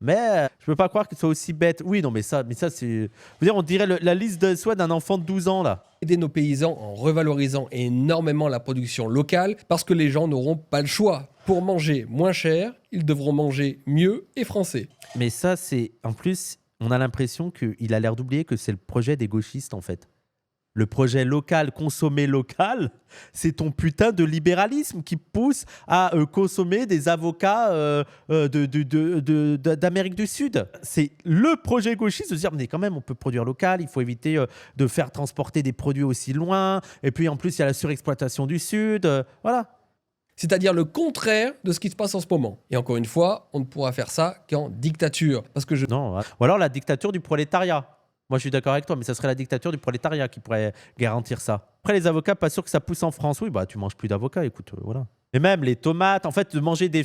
Mais je peux pas croire que ce soit aussi bête. Oui, non, mais ça c'est... Je veux dire, on dirait la liste de souhaits d'un enfant de 12 ans, là. Aider nos paysans en revalorisant énormément la production locale parce que les gens n'auront pas le choix. Pour manger moins cher, ils devront manger mieux et français. Mais ça, c'est... En plus, on a l'impression qu'il a l'air d'oublier que c'est le projet des gauchistes, en fait. Le projet local, consommer local, c'est ton putain de libéralisme qui pousse à consommer des avocats d'Amérique du Sud. C'est le projet gauchiste de se dire, mais quand même, on peut produire local, il faut éviter de faire transporter des produits aussi loin. Et puis en plus, il y a la surexploitation du Sud. Voilà. C'est-à-dire le contraire de ce qui se passe en ce moment. Et encore une fois, on ne pourra faire ça qu'en dictature. Parce que Non, ou alors la dictature du prolétariat. Moi, je suis d'accord avec toi, mais ça serait la dictature du prolétariat qui pourrait garantir ça. Après, les avocats, pas sûr que ça pousse en France. Oui, bah, tu manges plus d'avocats, écoute, voilà. Et même les tomates, en fait, de manger des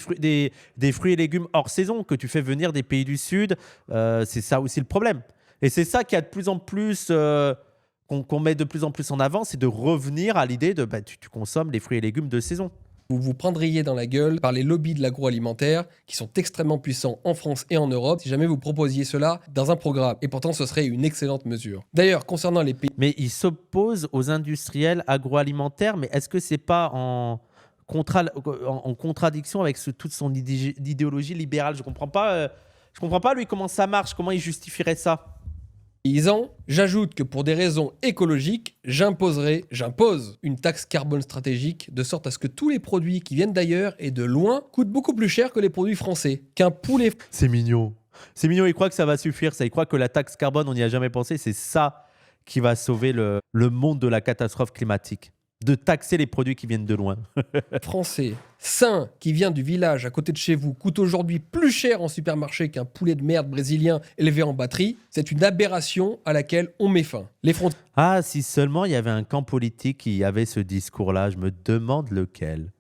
fruits et légumes hors saison que tu fais venir des pays du Sud, c'est ça aussi le problème. Et c'est ça qui a de plus en plus, qu'on met de plus en plus en avant, c'est de revenir à l'idée de tu consommes les fruits et légumes de saison. vous vous prendriez dans la gueule par les lobbies de l'agroalimentaire qui sont extrêmement puissants en France et en Europe si jamais vous proposiez cela dans un programme. Et pourtant, ce serait une excellente mesure. D'ailleurs, concernant les pays... Mais ils s'opposent aux industriels agroalimentaires, mais est-ce que c'est pas en contradiction avec toute son idéologie libérale ? Je comprends pas, lui, comment ça marche, comment il justifierait ça ? paysans, j'ajoute que pour des raisons écologiques, j'impose une taxe carbone stratégique de sorte à ce que tous les produits qui viennent d'ailleurs et de loin coûtent beaucoup plus cher que les produits français. Qu'un poulet... C'est mignon. C'est mignon, il croit que ça va suffire, il croit que la taxe carbone, on n'y a jamais pensé, c'est ça qui va sauver le monde de la catastrophe climatique. De taxer les produits qui viennent de loin. français sain qui vient du village à côté de chez vous coûte aujourd'hui plus cher en supermarché qu'un poulet de merde brésilien élevé en batterie, c'est une aberration à laquelle on met fin. Les frontières Ah, si seulement il y avait un camp politique qui avait ce discours-là, je me demande lequel.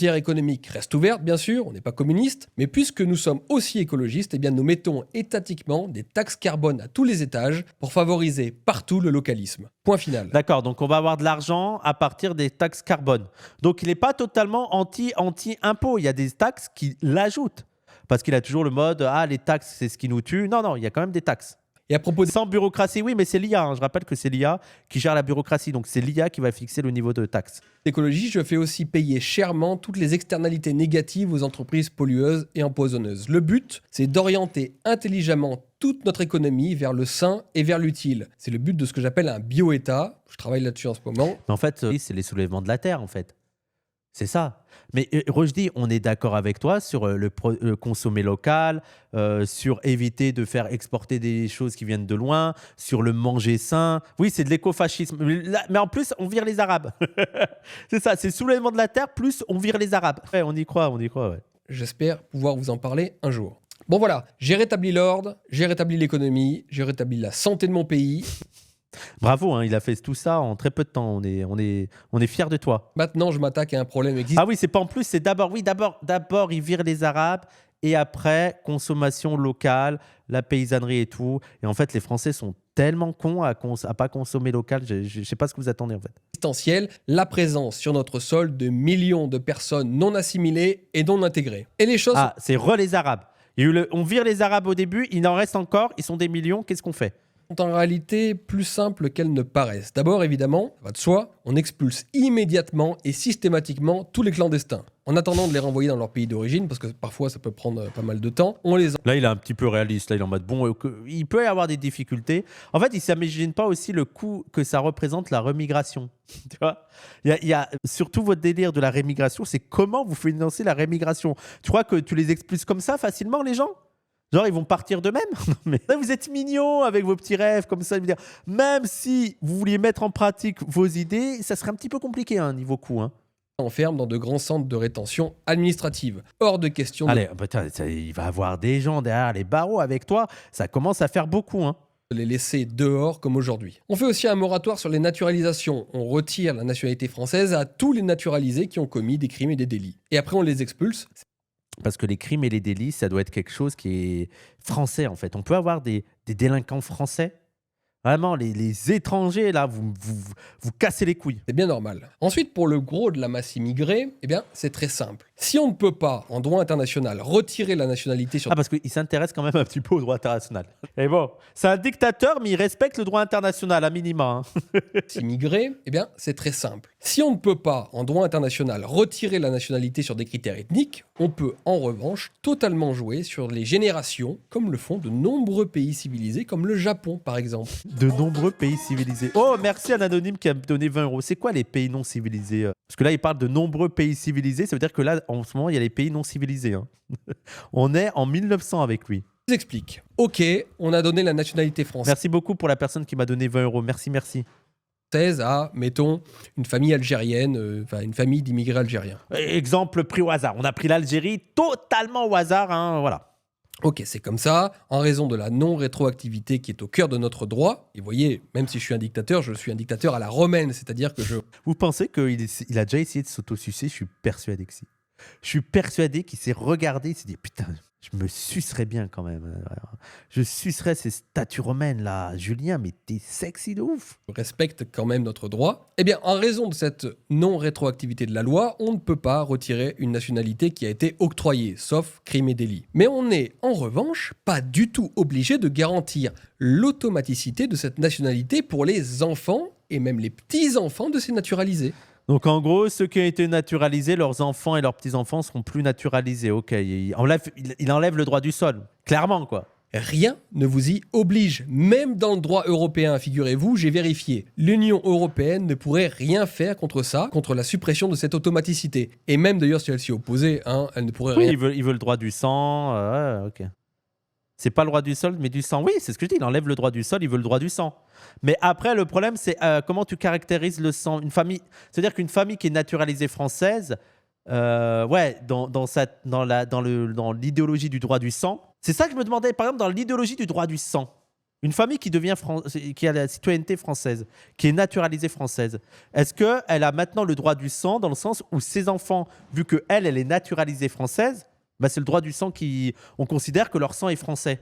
économiques restent ouvertes, bien sûr, on n'est pas communiste, mais puisque nous sommes aussi écologistes, eh bien nous mettons étatiquement des taxes carbone à tous les étages pour favoriser partout le localisme. Point final. D'accord, donc on va avoir de l'argent à partir des taxes carbone. Donc il n'est pas totalement anti-impôt, il y a des taxes qui l'ajoutent. Parce qu'il a toujours le mode, les taxes, c'est ce qui nous tue. Non, il y a quand même des taxes. Et à propos sans bureaucratie, oui, mais c'est l'IA. Hein. Je rappelle que c'est l'IA qui gère la bureaucratie. Donc, c'est l'IA qui va fixer le niveau de taxe. d'écologie, je fais aussi payer chèrement toutes les externalités négatives aux entreprises pollueuses et empoisonneuses. Le but, c'est d'orienter intelligemment toute notre économie vers le sain et vers l'utile. C'est le but de ce que j'appelle un bio-État. Je travaille là-dessus en ce moment. Mais en fait, c'est les soulèvements de la terre, en fait. C'est ça. Mais Rochdi, on est d'accord avec toi sur le consommer local, sur éviter de faire exporter des choses qui viennent de loin, sur le manger sain. Oui, c'est de l'écofascisme. Mais en plus, on vire les Arabes. C'est ça, c'est soulèvement de la terre, plus on vire les Arabes. Ouais, on y croit, ouais. J'espère pouvoir vous en parler un jour. Bon voilà, j'ai rétabli l'ordre, j'ai rétabli l'économie, j'ai rétabli la santé de mon pays. Bravo, hein, il a fait tout ça en très peu de temps. On est fiers de toi. Maintenant, je m'attaque à un problème existant. Ah oui, c'est pas en plus, c'est d'abord, il vire les Arabes et après, consommation locale, la paysannerie et tout. Et en fait, les Français sont tellement cons à pas consommer local. Je sais pas ce que vous attendez en fait. Existentielle, la présence sur notre sol de millions de personnes non assimilées et non intégrées. Et les choses... Ah, c'est les Arabes. On vire les Arabes au début, il en reste encore, ils sont des millions, qu'est-ce qu'on fait ? sont en réalité plus simples qu'elles ne paraissent. D'abord, évidemment, ça va de soi, on expulse immédiatement et systématiquement tous les clandestins. En attendant de les renvoyer dans leur pays d'origine, parce que parfois ça peut prendre pas mal de temps, on les... Là, il est un petit peu réaliste. Là, il est en mode, bon, il peut y avoir des difficultés. En fait, il ne s'imagine pas aussi le coût que ça représente la remigration. Tu vois, il y a surtout votre délire de la rémigration, c'est comment vous financez la rémigration. Tu crois que tu les expulses comme ça facilement, les gens ? Genre, ils vont partir d'eux-mêmes. Mais vous êtes mignons avec vos petits rêves comme ça. Même si vous vouliez mettre en pratique vos idées, ça serait un petit peu compliqué, hein, niveau coût. Hein. Enferme dans de grands centres de rétention administrative. Hors de question Allez, il va y avoir des gens derrière les barreaux avec toi. Ça commence à faire beaucoup. Hein. De les laisser dehors comme aujourd'hui. On fait aussi un moratoire sur les naturalisations. On retire la nationalité française à tous les naturalisés qui ont commis des crimes et des délits. Et après, on les expulse. Parce que les crimes et les délits, ça doit être quelque chose qui est français, en fait. On peut avoir des délinquants français. Vraiment, les étrangers, là, vous cassez les couilles. C'est bien normal. Ensuite, pour le gros de la masse immigrée, eh bien, c'est très simple. Si on ne peut pas, en droit international, retirer la nationalité sur... Ah, parce qu'il s'intéresse quand même un petit peu au droit international. Et bon, c'est un dictateur, mais il respecte le droit international, à minima. Hein. Immigrés, eh bien, c'est très simple. Si on ne peut pas, en droit international, retirer la nationalité sur des critères ethniques, on peut, en revanche, totalement jouer sur les générations, comme le font de nombreux pays civilisés, comme le Japon, par exemple. De nombreux pays civilisés. Oh, merci à un anonyme qui a donné 20 €. C'est quoi les pays non civilisés ? Parce que là, il parle de nombreux pays civilisés. Ça veut dire que là, en ce moment, il y a les pays non civilisés. Hein. On est en 1900 avec lui. Je vous explique. Ok, on a donné la nationalité française. Merci beaucoup pour la personne qui m'a donné 20 €. Merci. À, mettons, une famille algérienne, une famille d'immigrés algériens. Exemple pris au hasard. On a pris l'Algérie totalement au hasard. Hein, voilà. Ok, c'est comme ça, en raison de la non-rétroactivité qui est au cœur de notre droit. Et vous voyez, même si je suis un dictateur, je suis un dictateur à la romaine, c'est-à-dire que je... Vous pensez qu'il a déjà essayé de s'autosucer ? Je suis persuadé que si. Je suis persuadé qu'il s'est regardé, il s'est dit putain, je me sucerais bien quand même. Je sucerais ces statues romaines là. Julien, mais t'es sexy de ouf. Je respecte quand même notre droit. Eh bien, en raison de cette non-rétroactivité de la loi, on ne peut pas retirer une nationalité qui a été octroyée, sauf crime et délit. Mais on n'est, en revanche, pas du tout obligé de garantir l'automaticité de cette nationalité pour les enfants et même les petits-enfants de ces naturalisés. Donc en gros, ceux qui ont été naturalisés, leurs enfants et leurs petits-enfants seront plus naturalisés. Ok, il enlève le droit du sol. Clairement, quoi. Rien ne vous y oblige. Même dans le droit européen, figurez-vous, j'ai vérifié. L'Union européenne ne pourrait rien faire contre ça, contre la suppression de cette automaticité. Et même d'ailleurs, si elle s'y opposait, elle ne pourrait rien. Il veut le droit du sang. Ok. C'est pas le droit du sol, mais du sang. Oui, c'est ce que je dis. Il enlève le droit du sol, il veut le droit du sang. Mais après, le problème, c'est comment tu caractérises le sang. Une famille, c'est-à-dire qu'une famille qui est naturalisée française, dans l'idéologie du droit du sang, c'est ça que je me demandais. Par exemple, dans l'idéologie du droit du sang, une famille qui a la citoyenneté française, qui est naturalisée française, est-ce qu'elle a maintenant le droit du sang dans le sens où ses enfants, vu qu'elle est naturalisée française, bah c'est le droit du sang on considère que leur sang est français.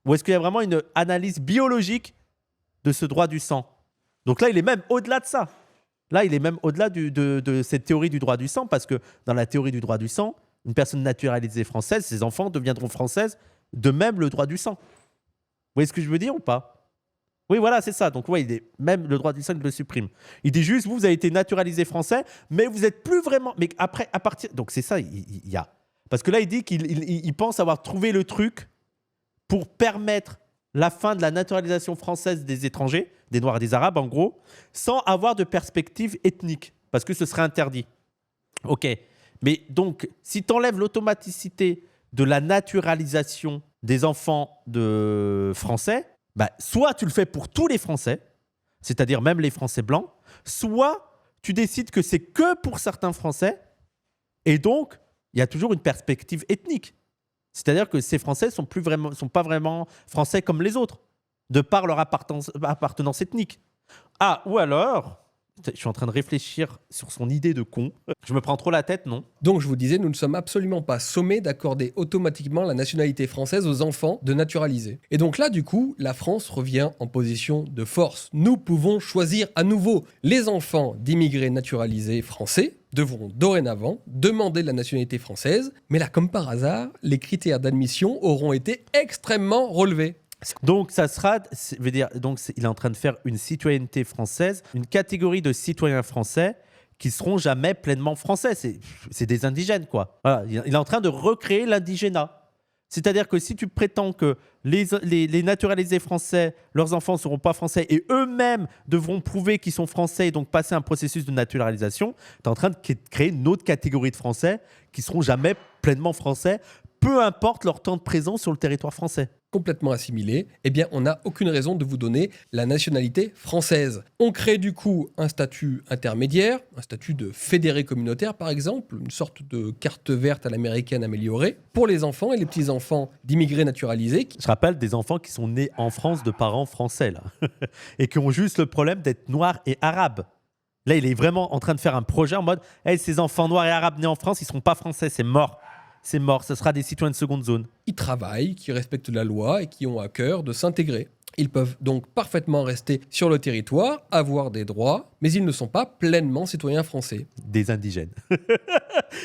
Ou est-ce qu'il y a vraiment une analyse biologique de ce droit du sang ? Donc là, il est même au-delà de ça. Là, il est même au-delà de cette théorie du droit du sang, parce que dans la théorie du droit du sang, une personne naturalisée française, ses enfants deviendront françaises, de même le droit du sang. Vous voyez ce que je veux dire ou pas ? Oui, voilà, c'est ça. Donc, ouais, même le droit du sang, il le supprime. Il dit juste, vous avez été naturalisé français, mais vous n'êtes plus vraiment... Mais après, à partir... Donc, c'est ça, il y a... Parce que là, il dit qu'il pense avoir trouvé le truc pour permettre la fin de la naturalisation française des étrangers, des Noirs et des Arabes en gros, sans avoir de perspective ethnique, parce que ce serait interdit. Ok. Mais donc, si tu enlèves l'automaticité de la naturalisation des enfants de Français, bah, soit tu le fais pour tous les Français, c'est-à-dire même les Français blancs, soit tu décides que c'est que pour certains Français, et donc il y a toujours une perspective ethnique. C'est-à-dire que ces Français sont pas vraiment Français comme les autres, de par leur appartenance ethnique. Ah, ou alors, je suis en train de réfléchir sur son idée de con. Je me prends trop la tête, non? Donc je vous disais, nous ne sommes absolument pas sommés d'accorder automatiquement la nationalité française aux enfants de naturalisés. Et donc là, du coup, la France revient en position de force. Nous pouvons choisir à nouveau. Les enfants d'immigrés naturalisés français devront dorénavant demander la nationalité française. Mais là, comme par hasard, les critères d'admission auront été extrêmement relevés. Donc, il est en train de faire une citoyenneté française, une catégorie de citoyens français qui seront jamais pleinement français. C'est des indigènes, quoi. Voilà, il est en train de recréer l'indigénat. C'est-à-dire que si tu prétends que les naturalisés français, leurs enfants ne seront pas français et eux-mêmes devront prouver qu'ils sont français et donc passer un processus de naturalisation, tu es en train de créer une autre catégorie de Français qui seront jamais pleinement français, peu importe leur temps de présence sur le territoire français. Complètement assimilés, eh bien on n'a aucune raison de vous donner la nationalité française. On crée du coup un statut intermédiaire, un statut de fédéré communautaire par exemple, une sorte de carte verte à l'américaine améliorée, pour les enfants et les petits-enfants d'immigrés naturalisés. Je rappelle des enfants qui sont nés en France de parents français, là, et qui ont juste le problème d'être noirs et arabes. Là, il est vraiment en train de faire un projet en mode hey, ces enfants noirs et arabes nés en France, ils ne seront pas français, c'est mort. C'est mort, ce sera des citoyens de seconde zone. Ils travaillent, qui respectent la loi et qui ont à cœur de s'intégrer. Ils peuvent donc parfaitement rester sur le territoire, avoir des droits, mais ils ne sont pas pleinement citoyens français. Des indigènes.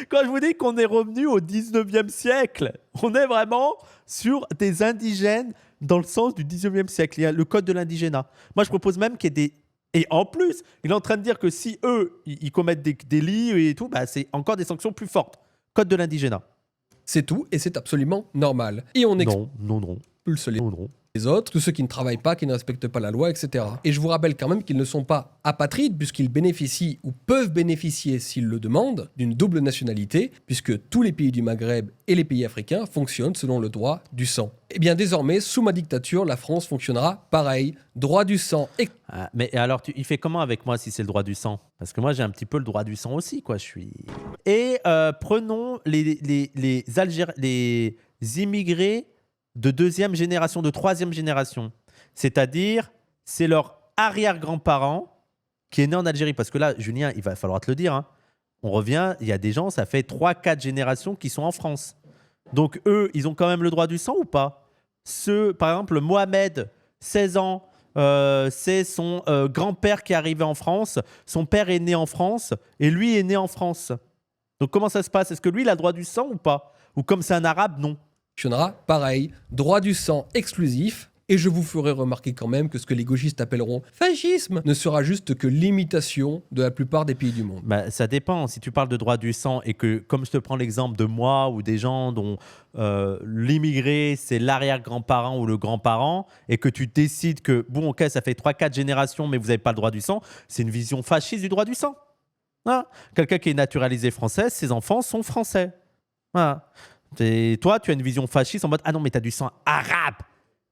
Quand je vous dis qu'on est revenu au 19e siècle, on est vraiment sur des indigènes dans le sens du 19e siècle. Il y a le code de l'indigénat. Moi, je propose même qu'il y ait des... Et en plus, il est en train de dire que si eux, ils commettent des délits et tout, bah, c'est encore des sanctions plus fortes. Code de l'indigénat. C'est tout et c'est absolument normal. Et on expulse les autres, tous ceux qui ne travaillent pas, qui ne respectent pas la loi, etc. Et je vous rappelle quand même qu'ils ne sont pas apatrides puisqu'ils bénéficient ou peuvent bénéficier, s'ils le demandent, d'une double nationalité puisque tous les pays du Maghreb et les pays africains fonctionnent selon le droit du sang. Et bien désormais, sous ma dictature, la France fonctionnera pareil. Droit du sang. Mais alors, il fait comment avec moi si c'est le droit du sang? Parce que moi, j'ai un petit peu le droit du sang aussi, quoi. Et prenons les immigrés de deuxième génération, de troisième génération. C'est-à-dire, c'est leur arrière-grand-parent qui est né en Algérie. Parce que là, Julien, il va falloir te le dire, hein. On revient, il y a des gens, ça fait 3-4 générations qui sont en France. Donc eux, ils ont quand même le droit du sang ou pas? Par exemple, Mohamed, 16 ans, c'est son grand-père qui est arrivé en France. Son père est né en France et lui est né en France. Donc comment ça se passe? Est-ce que lui, il a le droit du sang ou pas? Ou comme c'est un arabe, non? Fonctionnera pareil, droit du sang exclusif, et je vous ferai remarquer quand même que ce que les gauchistes appelleront fascisme ne sera juste que l'imitation de la plupart des pays du monde. Bah, ça dépend. Si tu parles de droit du sang et que, comme je te prends l'exemple de moi ou des gens dont l'immigré, c'est l'arrière-grand-parent ou le grand-parent, et que tu décides que, bon, ok, ça fait 3-4 générations, mais vous n'avez pas le droit du sang, c'est une vision fasciste du droit du sang. Voilà. Quelqu'un qui est naturalisé français, ses enfants sont français. Voilà. Et toi, tu as une vision fasciste en mode « Ah non, mais tu as du sang arabe !»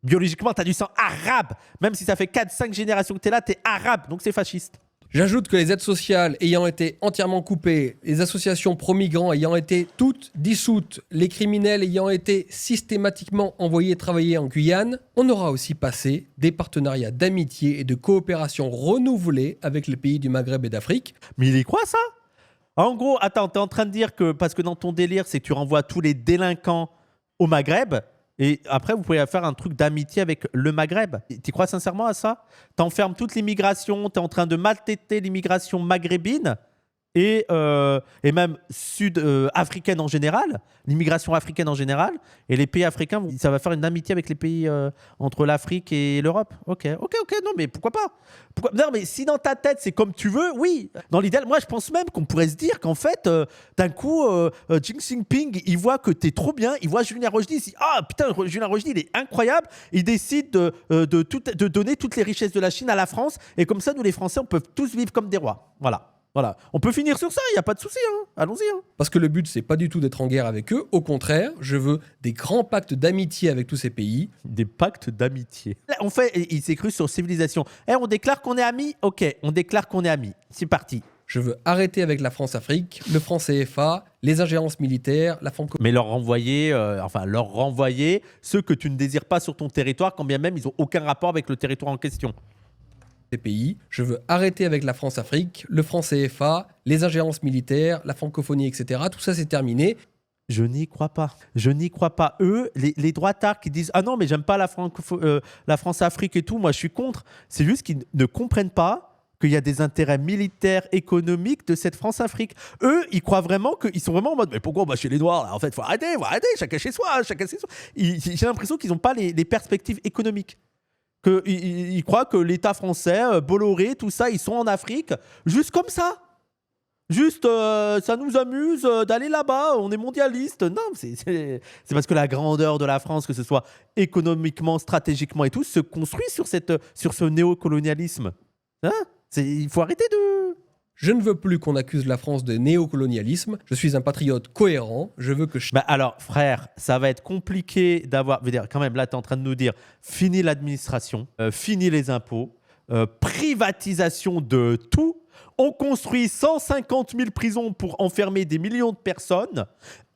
Biologiquement, tu as du sang arabe. Même si ça fait 4-5 générations que tu es là, tu es arabe, donc c'est fasciste. J'ajoute que les aides sociales ayant été entièrement coupées, les associations pro-migrants ayant été toutes dissoutes, les criminels ayant été systématiquement envoyés travailler en Guyane, on aura aussi passé des partenariats d'amitié et de coopération renouvelés avec les pays du Maghreb et d'Afrique. Mais il y croit ça? En gros, attends, tu es en train de dire que, parce que dans ton délire, c'est que tu renvoies tous les délinquants au Maghreb, et après, vous pouvez faire un truc d'amitié avec le Maghreb. Tu crois sincèrement à ça? Tu enfermes toute l'immigration, tu es en train de maltraiter l'immigration maghrébine et même sud-africaine en général, l'immigration africaine en général, et les pays africains, ça va faire une amitié avec les pays entre l'Afrique et l'Europe. Ok, non mais pourquoi pas? Non mais si dans ta tête c'est comme tu veux, oui. Dans l'idéal, moi je pense même qu'on pourrait se dire qu'en fait, d'un coup, Xi Jinping, il voit que t'es trop bien, il voit Julien Rochdy, il se dit ah putain, Julien Rochdy il est incroyable, il décide de donner toutes les richesses de la Chine à la France, et comme ça nous les Français on peut tous vivre comme des rois. Voilà. Voilà. On peut finir sur ça, il n'y a pas de souci. Hein. Allons-y. Hein. Parce que le but, c'est pas du tout d'être en guerre avec eux. Au contraire, je veux des grands pactes d'amitié avec tous ces pays. Des pactes d'amitié. Là, on fait, il s'est cru sur civilisation. On déclare qu'on est amis. Ok, on déclare qu'on est amis. C'est parti. Je veux arrêter avec la France-Afrique, le franc CFA, les ingérences militaires, la franco... Mais leur renvoyer ceux que tu ne désires pas sur ton territoire, quand bien même ils n'ont aucun rapport avec le territoire en question. Ces pays. Je veux arrêter avec la France-Afrique, le franc CFA, les ingérences militaires, la francophonie, etc. Tout ça, c'est terminé. Je n'y crois pas. Je n'y crois pas. Eux, les droitards qui disent « Ah non, mais j'aime pas la France-Afrique et tout, moi je suis contre », c'est juste qu'ils ne comprennent pas qu'il y a des intérêts militaires, économiques de cette France-Afrique. Eux, ils croient vraiment qu'ils sont vraiment en mode « Mais pourquoi on va chez les Noirs là ? En fait, faut arrêter, chacun chez soi, chacun chez soi. » J'ai l'impression qu'ils n'ont pas les perspectives économiques. Ils croient que l'État français, Bolloré, tout ça, ils sont en Afrique, juste comme ça. Juste, ça nous amuse d'aller là-bas, on est mondialiste. Non, c'est parce que la grandeur de la France, que ce soit économiquement, stratégiquement et tout, se construit sur ce néocolonialisme. Hein ? Il faut arrêter de... Je ne veux plus qu'on accuse la France de néocolonialisme. Je suis un patriote cohérent. Je veux que... alors, frère, ça va être compliqué d'avoir... Quand même, là, tu es en train de nous dire, fini l'administration, fini les impôts, privatisation de tout. On construit 150 000 prisons pour enfermer des millions de personnes.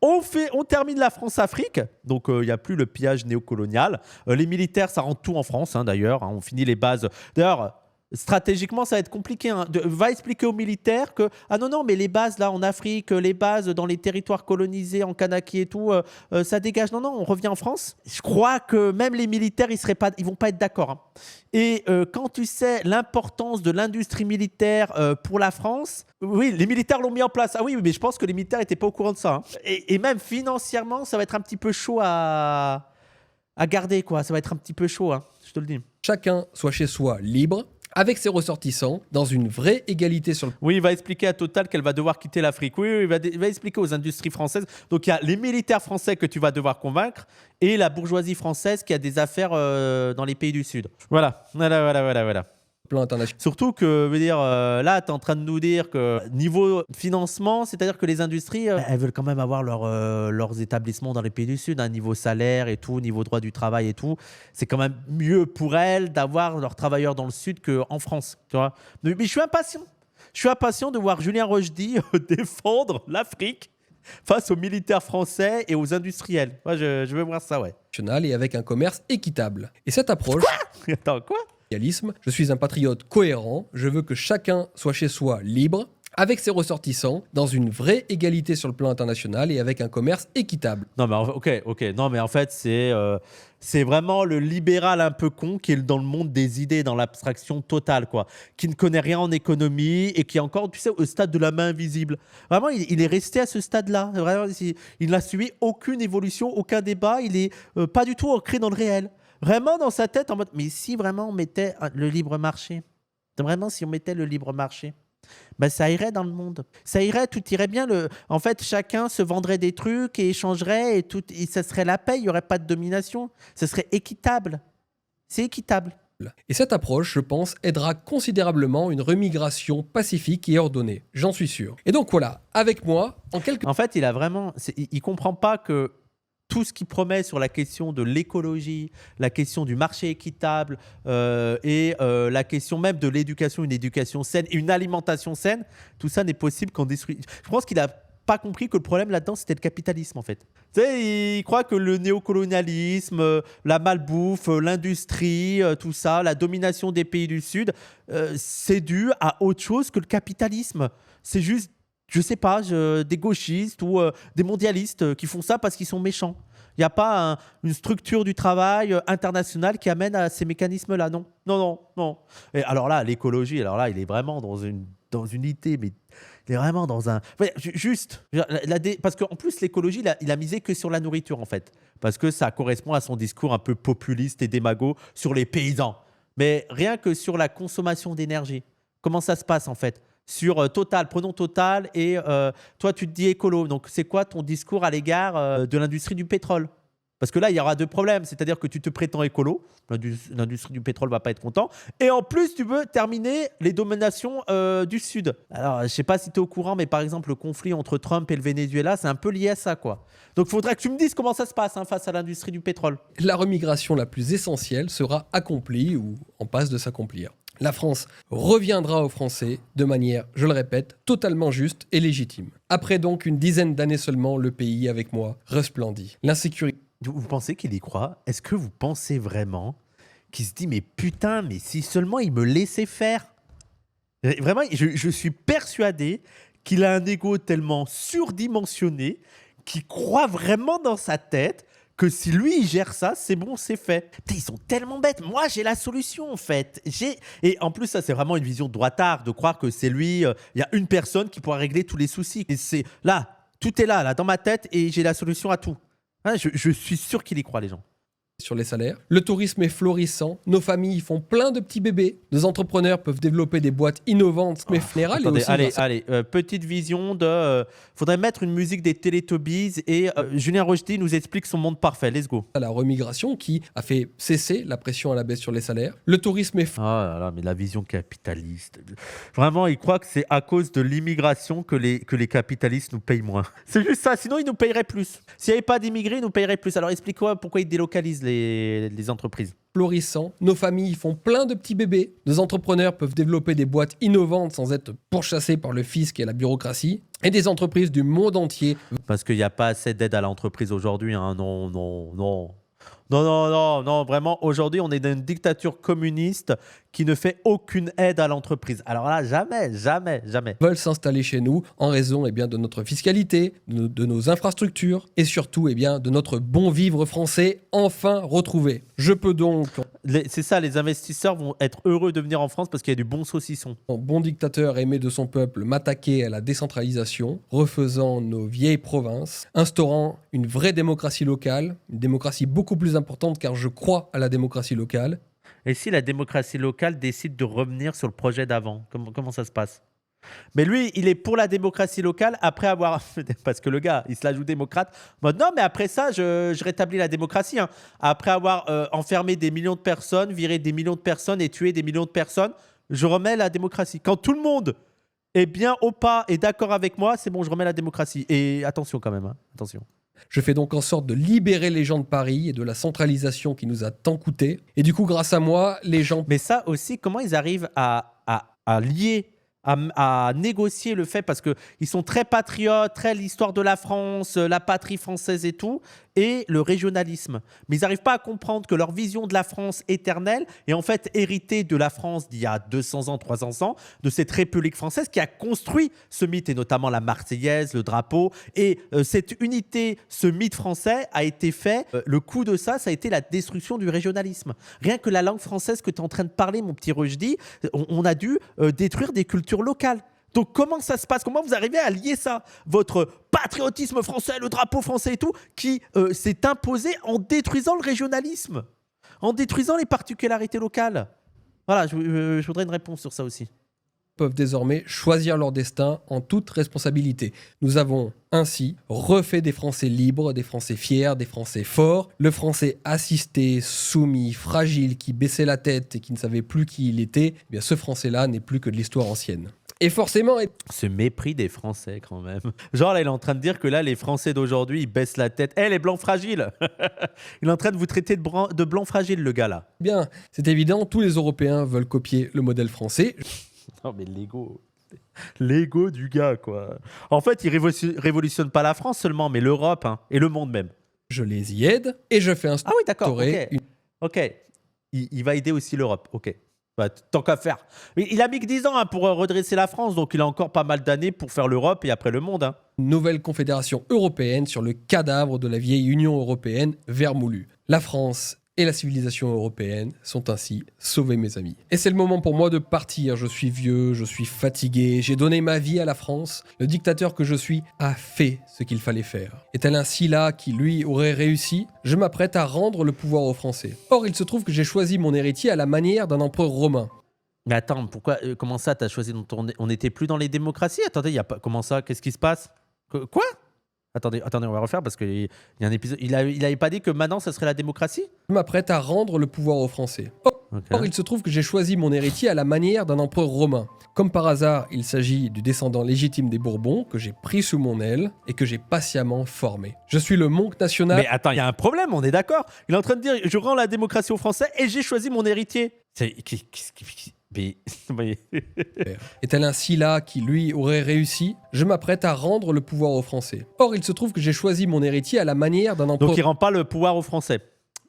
On termine la France-Afrique. Donc, il n'y a plus le pillage néocolonial. Les militaires, ça rentre tout en France, hein, d'ailleurs. Hein, on finit les bases... D'ailleurs... Stratégiquement, ça va être compliqué. Hein. Va expliquer aux militaires que ah non, mais les bases là en Afrique, les bases dans les territoires colonisés, en Kanaki et tout, ça dégage. Non, on revient en France. Je crois que même les militaires, ils vont pas être d'accord. Hein. Et quand tu sais l'importance de l'industrie militaire pour la France, oui, les militaires l'ont mis en place. Ah oui, mais je pense que les militaires n'étaient pas au courant de ça. Hein. Et même financièrement, ça va être un petit peu chaud à garder, quoi. Ça va être un petit peu chaud, hein, je te le dis. Chacun soit chez soi libre, avec ses ressortissants, dans une vraie égalité sur le... Oui, il va expliquer à Total qu'elle va devoir quitter l'Afrique. Oui, il va expliquer aux industries françaises. Donc, il y a les militaires français que tu vas devoir convaincre et la bourgeoisie française qui a des affaires dans les pays du Sud. Voilà. plan international. Surtout que, là, tu es en train de nous dire que niveau financement, c'est-à-dire que les industries, elles veulent quand même avoir leurs établissements dans les pays du Sud, niveau salaire et tout, niveau droit du travail et tout. C'est quand même mieux pour elles d'avoir leurs travailleurs dans le Sud qu'en France. Tu vois. Mais je suis impatient. Je suis impatient de voir Julien Rochdy défendre l'Afrique face aux militaires français et aux industriels. Moi, je veux voir ça, ouais. Et avec un commerce équitable. Et cette approche... Quoi ? Attends, quoi ? Je suis un patriote cohérent, je veux que chacun soit chez soi libre, avec ses ressortissants, dans une vraie égalité sur le plan international et avec un commerce équitable. Non mais ok. Non mais en fait c'est vraiment le libéral un peu con qui est dans le monde des idées, dans l'abstraction totale, quoi, qui ne connaît rien en économie et qui est encore, tu sais, au stade de la main invisible. Vraiment, il est resté à ce stade-là. Vraiment, il n'a suivi aucune évolution, aucun débat. Il est pas du tout ancré dans le réel. Vraiment dans sa tête en mode, mais si vraiment on mettait le libre marché, si on mettait le libre marché, ben ça irait dans le monde. Ça irait, tout irait bien. En fait, chacun se vendrait des trucs et échangerait et ça serait la paix, il n'y aurait pas de domination. Ce serait équitable. C'est équitable. Et cette approche, je pense, aidera considérablement une remigration pacifique et ordonnée. J'en suis sûr. Et donc voilà, avec moi, En fait, il comprend pas que tout ce qu'il promet sur la question de l'écologie, la question du marché équitable et la question même de l'éducation, une éducation saine, une alimentation saine, tout ça n'est possible qu'en détruisant. Je pense qu'il n'a pas compris que le problème là-dedans, c'était le capitalisme en fait. Tu sais, il croit que le néocolonialisme, la malbouffe, l'industrie, tout ça, la domination des pays du Sud, c'est dû à autre chose que le capitalisme. C'est juste, je sais pas, des gauchistes ou des mondialistes qui font ça parce qu'ils sont méchants. Il n'y a pas une structure du travail internationale qui amène à ces mécanismes-là, non. Et alors là, l'écologie, il est vraiment dans une idée, mais il est vraiment dans un... parce qu'en plus, l'écologie, il a misé que sur la nourriture, en fait. Parce que ça correspond à son discours un peu populiste et démago sur les paysans. Mais rien que sur la consommation d'énergie. Comment ça se passe, en fait ? Sur Total, prenons Total et toi tu te dis écolo. Donc c'est quoi ton discours à l'égard de l'industrie du pétrole ? Parce que là, il y aura deux problèmes. C'est-à-dire que tu te prétends écolo, l'industrie du pétrole va pas être content. Et en plus, tu veux terminer les dominations du Sud. Alors, je sais pas si tu es au courant, mais par exemple, le conflit entre Trump et le Venezuela, c'est un peu lié à ça, quoi. Donc, il faudrait que tu me dises comment ça se passe face à l'industrie du pétrole. La remigration la plus essentielle sera accomplie ou en passe de s'accomplir. La France reviendra aux Français de manière, je le répète, totalement juste et légitime. Après donc une dizaine d'années seulement, le pays, avec moi, resplendit. L'insécurité... Vous pensez qu'il y croit? Est-ce que vous pensez vraiment qu'il se dit mais putain, mais si seulement il me laissait faire? Vraiment, je suis persuadé qu'il a un ego tellement surdimensionné qu'il croit vraiment dans sa tête que si lui il gère ça, c'est bon, c'est fait. Putain, ils sont tellement bêtes. Moi, j'ai la solution en fait. Et en plus, ça c'est vraiment une vision droitard de croire que c'est lui. Il y a une personne qui pourra régler tous les soucis. Et c'est là, tout est là dans ma tête et j'ai la solution à tout. Hein, je suis sûr qu'il y croit, les gens. Sur les salaires. Le tourisme est florissant, nos familles font plein de petits bébés, nos entrepreneurs peuvent développer des boîtes innovantes, mais générales. Allez, petite vision de... faudrait mettre une musique des Teletubbies et Julien Rochdy nous explique son monde parfait. Let's go. La remigration qui a fait cesser la pression à la baisse sur les salaires. Le tourisme est... Ah là là, mais la vision capitaliste. Vraiment, il croit que c'est à cause de l'immigration que les capitalistes nous payent moins. C'est juste ça, sinon ils nous payeraient plus. S'il n'y avait pas d'immigrés, ils nous payeraient plus. Alors explique-moi pourquoi ils délocalisent les entreprises. Florissant, nos familles font plein de petits bébés, nos entrepreneurs peuvent développer des boîtes innovantes sans être pourchassés par le fisc et la bureaucratie, et des entreprises du monde entier. Parce qu'il n'y a pas assez d'aide à l'entreprise aujourd'hui, hein. Non, vraiment, aujourd'hui, on est dans une dictature communiste qui ne fait aucune aide à l'entreprise. Alors là, jamais. Veulent s'installer chez nous en raison de notre fiscalité, de nos infrastructures et surtout de notre bon vivre français enfin retrouvé. Je peux donc... C'est ça, les investisseurs vont être heureux de venir en France parce qu'il y a du bon saucisson. En bon dictateur aimé de son peuple, m'attaquer à la décentralisation, refaisant nos vieilles provinces, instaurant une vraie démocratie locale, une démocratie beaucoup plus importante car je crois à la démocratie locale. Et si la démocratie locale décide de revenir sur le projet d'avant, comment ça se passe? Mais lui, il est pour la démocratie locale après avoir... Parce que le gars, il se la joue démocrate. Non, mais après ça, je rétablis la démocratie. Hein. Après avoir enfermé des millions de personnes, viré des millions de personnes et tué des millions de personnes, je remets la démocratie. Quand tout le monde est bien au pas et d'accord avec moi, c'est bon, je remets la démocratie. Et attention quand même, hein. Attention. Je fais donc en sorte de libérer les gens de Paris et de la centralisation qui nous a tant coûté. Et du coup, grâce à moi, les gens... Mais ça aussi, comment ils arrivent à lier, à négocier le fait, parce qu'ils sont très patriotes, très l'histoire de la France, la patrie française et tout, et le régionalisme. Mais ils n'arrivent pas à comprendre que leur vision de la France éternelle est en fait héritée de la France d'il y a 200 ans, 300 ans, de cette République française qui a construit ce mythe, et notamment la Marseillaise, le drapeau. Et cette unité, ce mythe français a été fait, le coup de ça a été la destruction du régionalisme. Rien que la langue française que tu es en train de parler, mon petit Rochdy, on a dû détruire des cultures locales. Donc comment ça se passe? Comment vous arrivez à lier ça? Votre patriotisme français, le drapeau français et tout, qui s'est imposé en détruisant le régionalisme, en détruisant les particularités locales. Voilà, je voudrais une réponse sur ça aussi. Peuvent désormais choisir leur destin en toute responsabilité. Nous avons ainsi refait des Français libres, des Français fiers, des Français forts. Le Français assisté, soumis, fragile, qui baissait la tête et qui ne savait plus qui il était, eh bien ce Français-là n'est plus que de l'histoire ancienne. Et forcément... Ce mépris des Français, quand même. Genre, là, il est en train de dire que là, les Français d'aujourd'hui, ils baissent la tête. Les Blancs fragiles. Il est en train de vous traiter de Blancs fragiles, le gars, là. Bien, c'est évident, tous les Européens veulent copier le modèle français. Non, mais l'ego du gars, quoi. En fait, il révolutionne pas la France seulement, mais l'Europe, hein, et le monde même. Je les y aide, et je fais instaurer... Ah oui, d'accord, ok. Il va aider aussi l'Europe, ok. Bah, tant qu'à faire. Mais il a mis que 10 ans pour redresser la France, donc il a encore pas mal d'années pour faire l'Europe et après le monde. Hein. Une nouvelle confédération européenne sur le cadavre de la vieille Union européenne vermoulue. La France et la civilisation européenne sont ainsi sauvées, mes amis. Et c'est le moment pour moi de partir. Je suis vieux, je suis fatigué, j'ai donné ma vie à la France. Le dictateur que je suis a fait ce qu'il fallait faire. Est-elle ainsi là qui, lui, aurait réussi? Je m'apprête à rendre le pouvoir aux Français. Or, il se trouve que j'ai choisi mon héritier à la manière d'un empereur romain. Mais attends, pourquoi, comment ça, t'as choisi On n'était plus dans les démocraties? Attendez, y a pas, comment ça? Qu'est-ce qui se passe? Quoi? Attendez, on va refaire parce qu'il y a un épisode. Il avait pas dit que maintenant, ça serait la démocratie? Je m'apprête à rendre le pouvoir aux Français. Ok. Or, il se trouve que j'ai choisi mon héritier à la manière d'un empereur romain. Comme par hasard, il s'agit du descendant légitime des Bourbons que j'ai pris sous mon aile et que j'ai patiemment formé. Je suis le monk national. Mais attends, il y a un problème, on est d'accord. Il est en train de dire je rends la démocratie aux Français et j'ai choisi mon héritier. Mais. Et tel un Sylla qui, lui, aurait réussi, je m'apprête à rendre le pouvoir aux Français. Or, il se trouve que j'ai choisi mon héritier à la manière d'un empereur Donc il rend pas le pouvoir aux Français.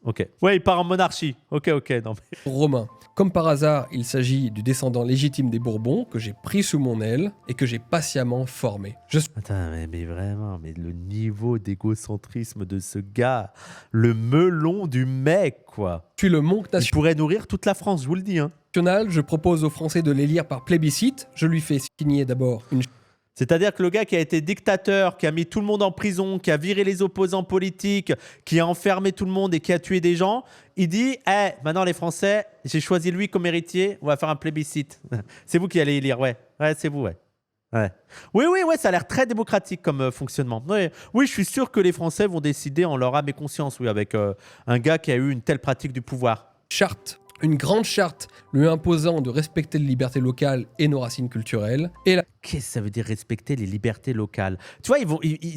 Ok. Ouais, il part en monarchie. Ok. Non, mais... romain. Comme par hasard, il s'agit du descendant légitime des Bourbons que j'ai pris sous mon aile et que j'ai patiemment formé. Je suis Attends, mais vraiment, mais le niveau d'égocentrisme de ce gars, le melon du mec, quoi. le monk Il pourrait nourrir toute la France, je vous le dis. Hein. national, je propose aux Français de l'élire par plébiscite. Je lui fais signer d'abord une C'est-à-dire que le gars qui a été dictateur, qui a mis tout le monde en prison, qui a viré les opposants politiques, qui a enfermé tout le monde et qui a tué des gens, il dit maintenant les Français, j'ai choisi lui comme héritier, on va faire un plébiscite. C'est vous qui allez élire, ouais, c'est vous, ouais. Oui, ça a l'air très démocratique comme fonctionnement. Oui, je suis sûr que les Français vont décider en leur âme et conscience, oui, avec un gars qui a eu une telle pratique du pouvoir. charte. Une grande charte lui imposant de respecter les libertés locales et nos racines culturelles. Et Qu'est-ce que ça veut dire respecter les libertés locales? Tu vois,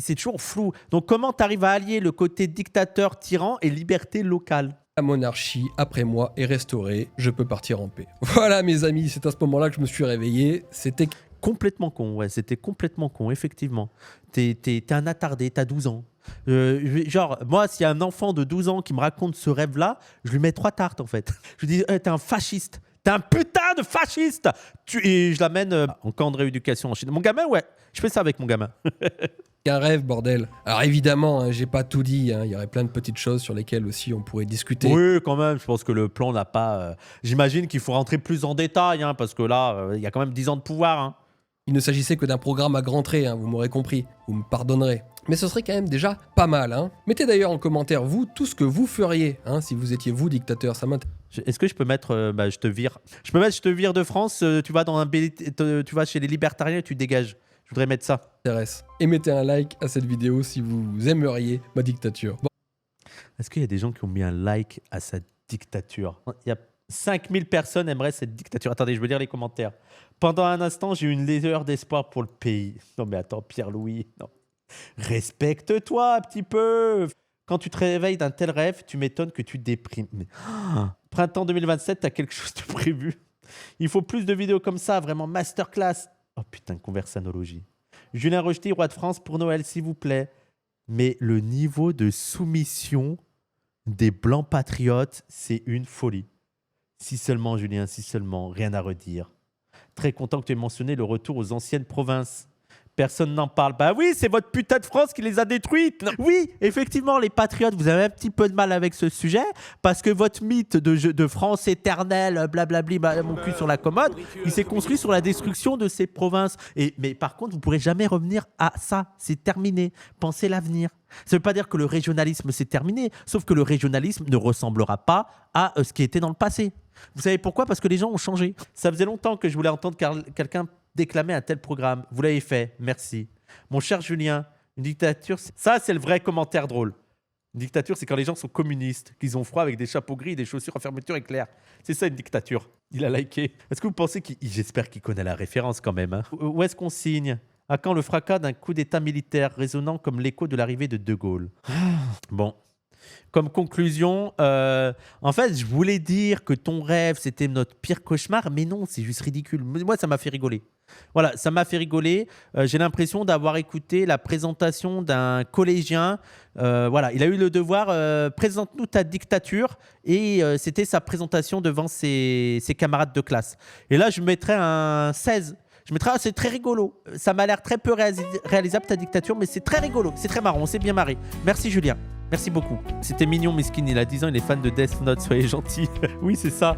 c'est toujours flou. Donc comment tu arrives à allier le côté dictateur, tyran et liberté locale? la monarchie, après moi, est restaurée. Je peux partir en paix. Voilà, mes amis, c'est à ce moment-là que je me suis réveillé. C'était Complètement con, ouais, c'était complètement con, effectivement. T'es un attardé, t'as 12 ans. Genre, moi, s'il y a un enfant de 12 ans qui me raconte ce rêve-là, je lui mets 3 tartes, en fait. Je lui dis, t'es un fasciste. T'es un putain de fasciste. Et je l'amène en camp de rééducation en Chine. Mon gamin, ouais, je fais ça avec mon gamin. un rêve, bordel. Alors évidemment, hein, j'ai pas tout dit. Il y aurait plein de petites choses sur lesquelles aussi on pourrait discuter. Oui, quand même, je pense que le plan n'a pas... J'imagine qu'il faut rentrer plus en détail, hein, parce que là, il y a quand même 10 ans de pouvoir, hein. Il ne s'agissait que d'un programme à grand trait, hein, vous m'aurez compris, vous me pardonnerez. Mais ce serait quand même déjà pas mal. Hein. Mettez d'ailleurs en commentaire, vous, tout ce que vous feriez, hein, si vous étiez vous dictateur, ça m'intéresse. Est-ce que je peux mettre... je te vire. Je peux mettre je te vire de France, tu vas tu vas chez les libertariens et tu dégages. Je voudrais mettre ça. Et mettez un like à cette vidéo si vous aimeriez ma dictature. Bon. Est-ce qu'il y a des gens qui ont mis un like à sa dictature? Il y a 5000 personnes aimeraient cette dictature. Attendez, je veux lire les commentaires. Pendant un instant, j'ai eu une lueur d'espoir pour le pays. Non mais attends, Pierre-Louis, non. Respecte-toi un petit peu. Quand tu te réveilles d'un tel rêve, tu m'étonnes que tu déprimes. Mais... Printemps 2027, t'as quelque chose de prévu? Il faut plus de vidéos comme ça, vraiment masterclass. Oh putain, conversanologie. Julien Rocheté, roi de France, pour Noël, s'il vous plaît. Mais le niveau de soumission des blancs patriotes, c'est une folie. Si seulement, Julien, si seulement, rien à redire. Très content que tu aies mentionné le retour aux anciennes provinces. Personne n'en parle. Bah oui, c'est votre putain de France qui les a détruites. Oui, effectivement, les patriotes, vous avez un petit peu de mal avec ce sujet parce que votre mythe de France éternelle, blablabli, mon cul sur la commode, il s'est construit sur la destruction de ces provinces. Mais par contre, vous ne pourrez jamais revenir à ça. C'est terminé. Pensez l'avenir. Ça ne veut pas dire que le régionalisme, c'est terminé, sauf que le régionalisme ne ressemblera pas à ce qui était dans le passé. Vous savez pourquoi? Parce que les gens ont changé. Ça faisait longtemps que je voulais entendre quelqu'un déclamer un tel programme. Vous l'avez fait, merci. Mon cher Julien, une dictature, ça c'est le vrai commentaire drôle. Une dictature, c'est quand les gens sont communistes, qu'ils ont froid avec des chapeaux gris et des chaussures en fermeture éclair. C'est ça une dictature. Il a liké. Est-ce que vous pensez j'espère qu'il connaît la référence quand même, hein. Où est-ce qu'on signe? À quand le fracas d'un coup d'état militaire résonnant comme l'écho de l'arrivée de De Gaulle? Bon. Comme conclusion, en fait, je voulais dire que ton rêve, c'était notre pire cauchemar, mais non, c'est juste ridicule. Moi, ça m'a fait rigoler. Voilà, ça m'a fait rigoler. J'ai l'impression d'avoir écouté la présentation d'un collégien. Voilà, il a eu le devoir, présente-nous ta dictature. Et c'était sa présentation devant ses camarades de classe. Et là, je mettrais un 16. Je mettrais, c'est très rigolo. Ça m'a l'air très peu réalisable ta dictature, mais c'est très rigolo. C'est très marrant, on s'est bien marré. Merci Julien. Merci beaucoup. C'était mignon, Miskin, il a 10 ans, il est fan de Death Note, soyez gentils. Oui, c'est ça.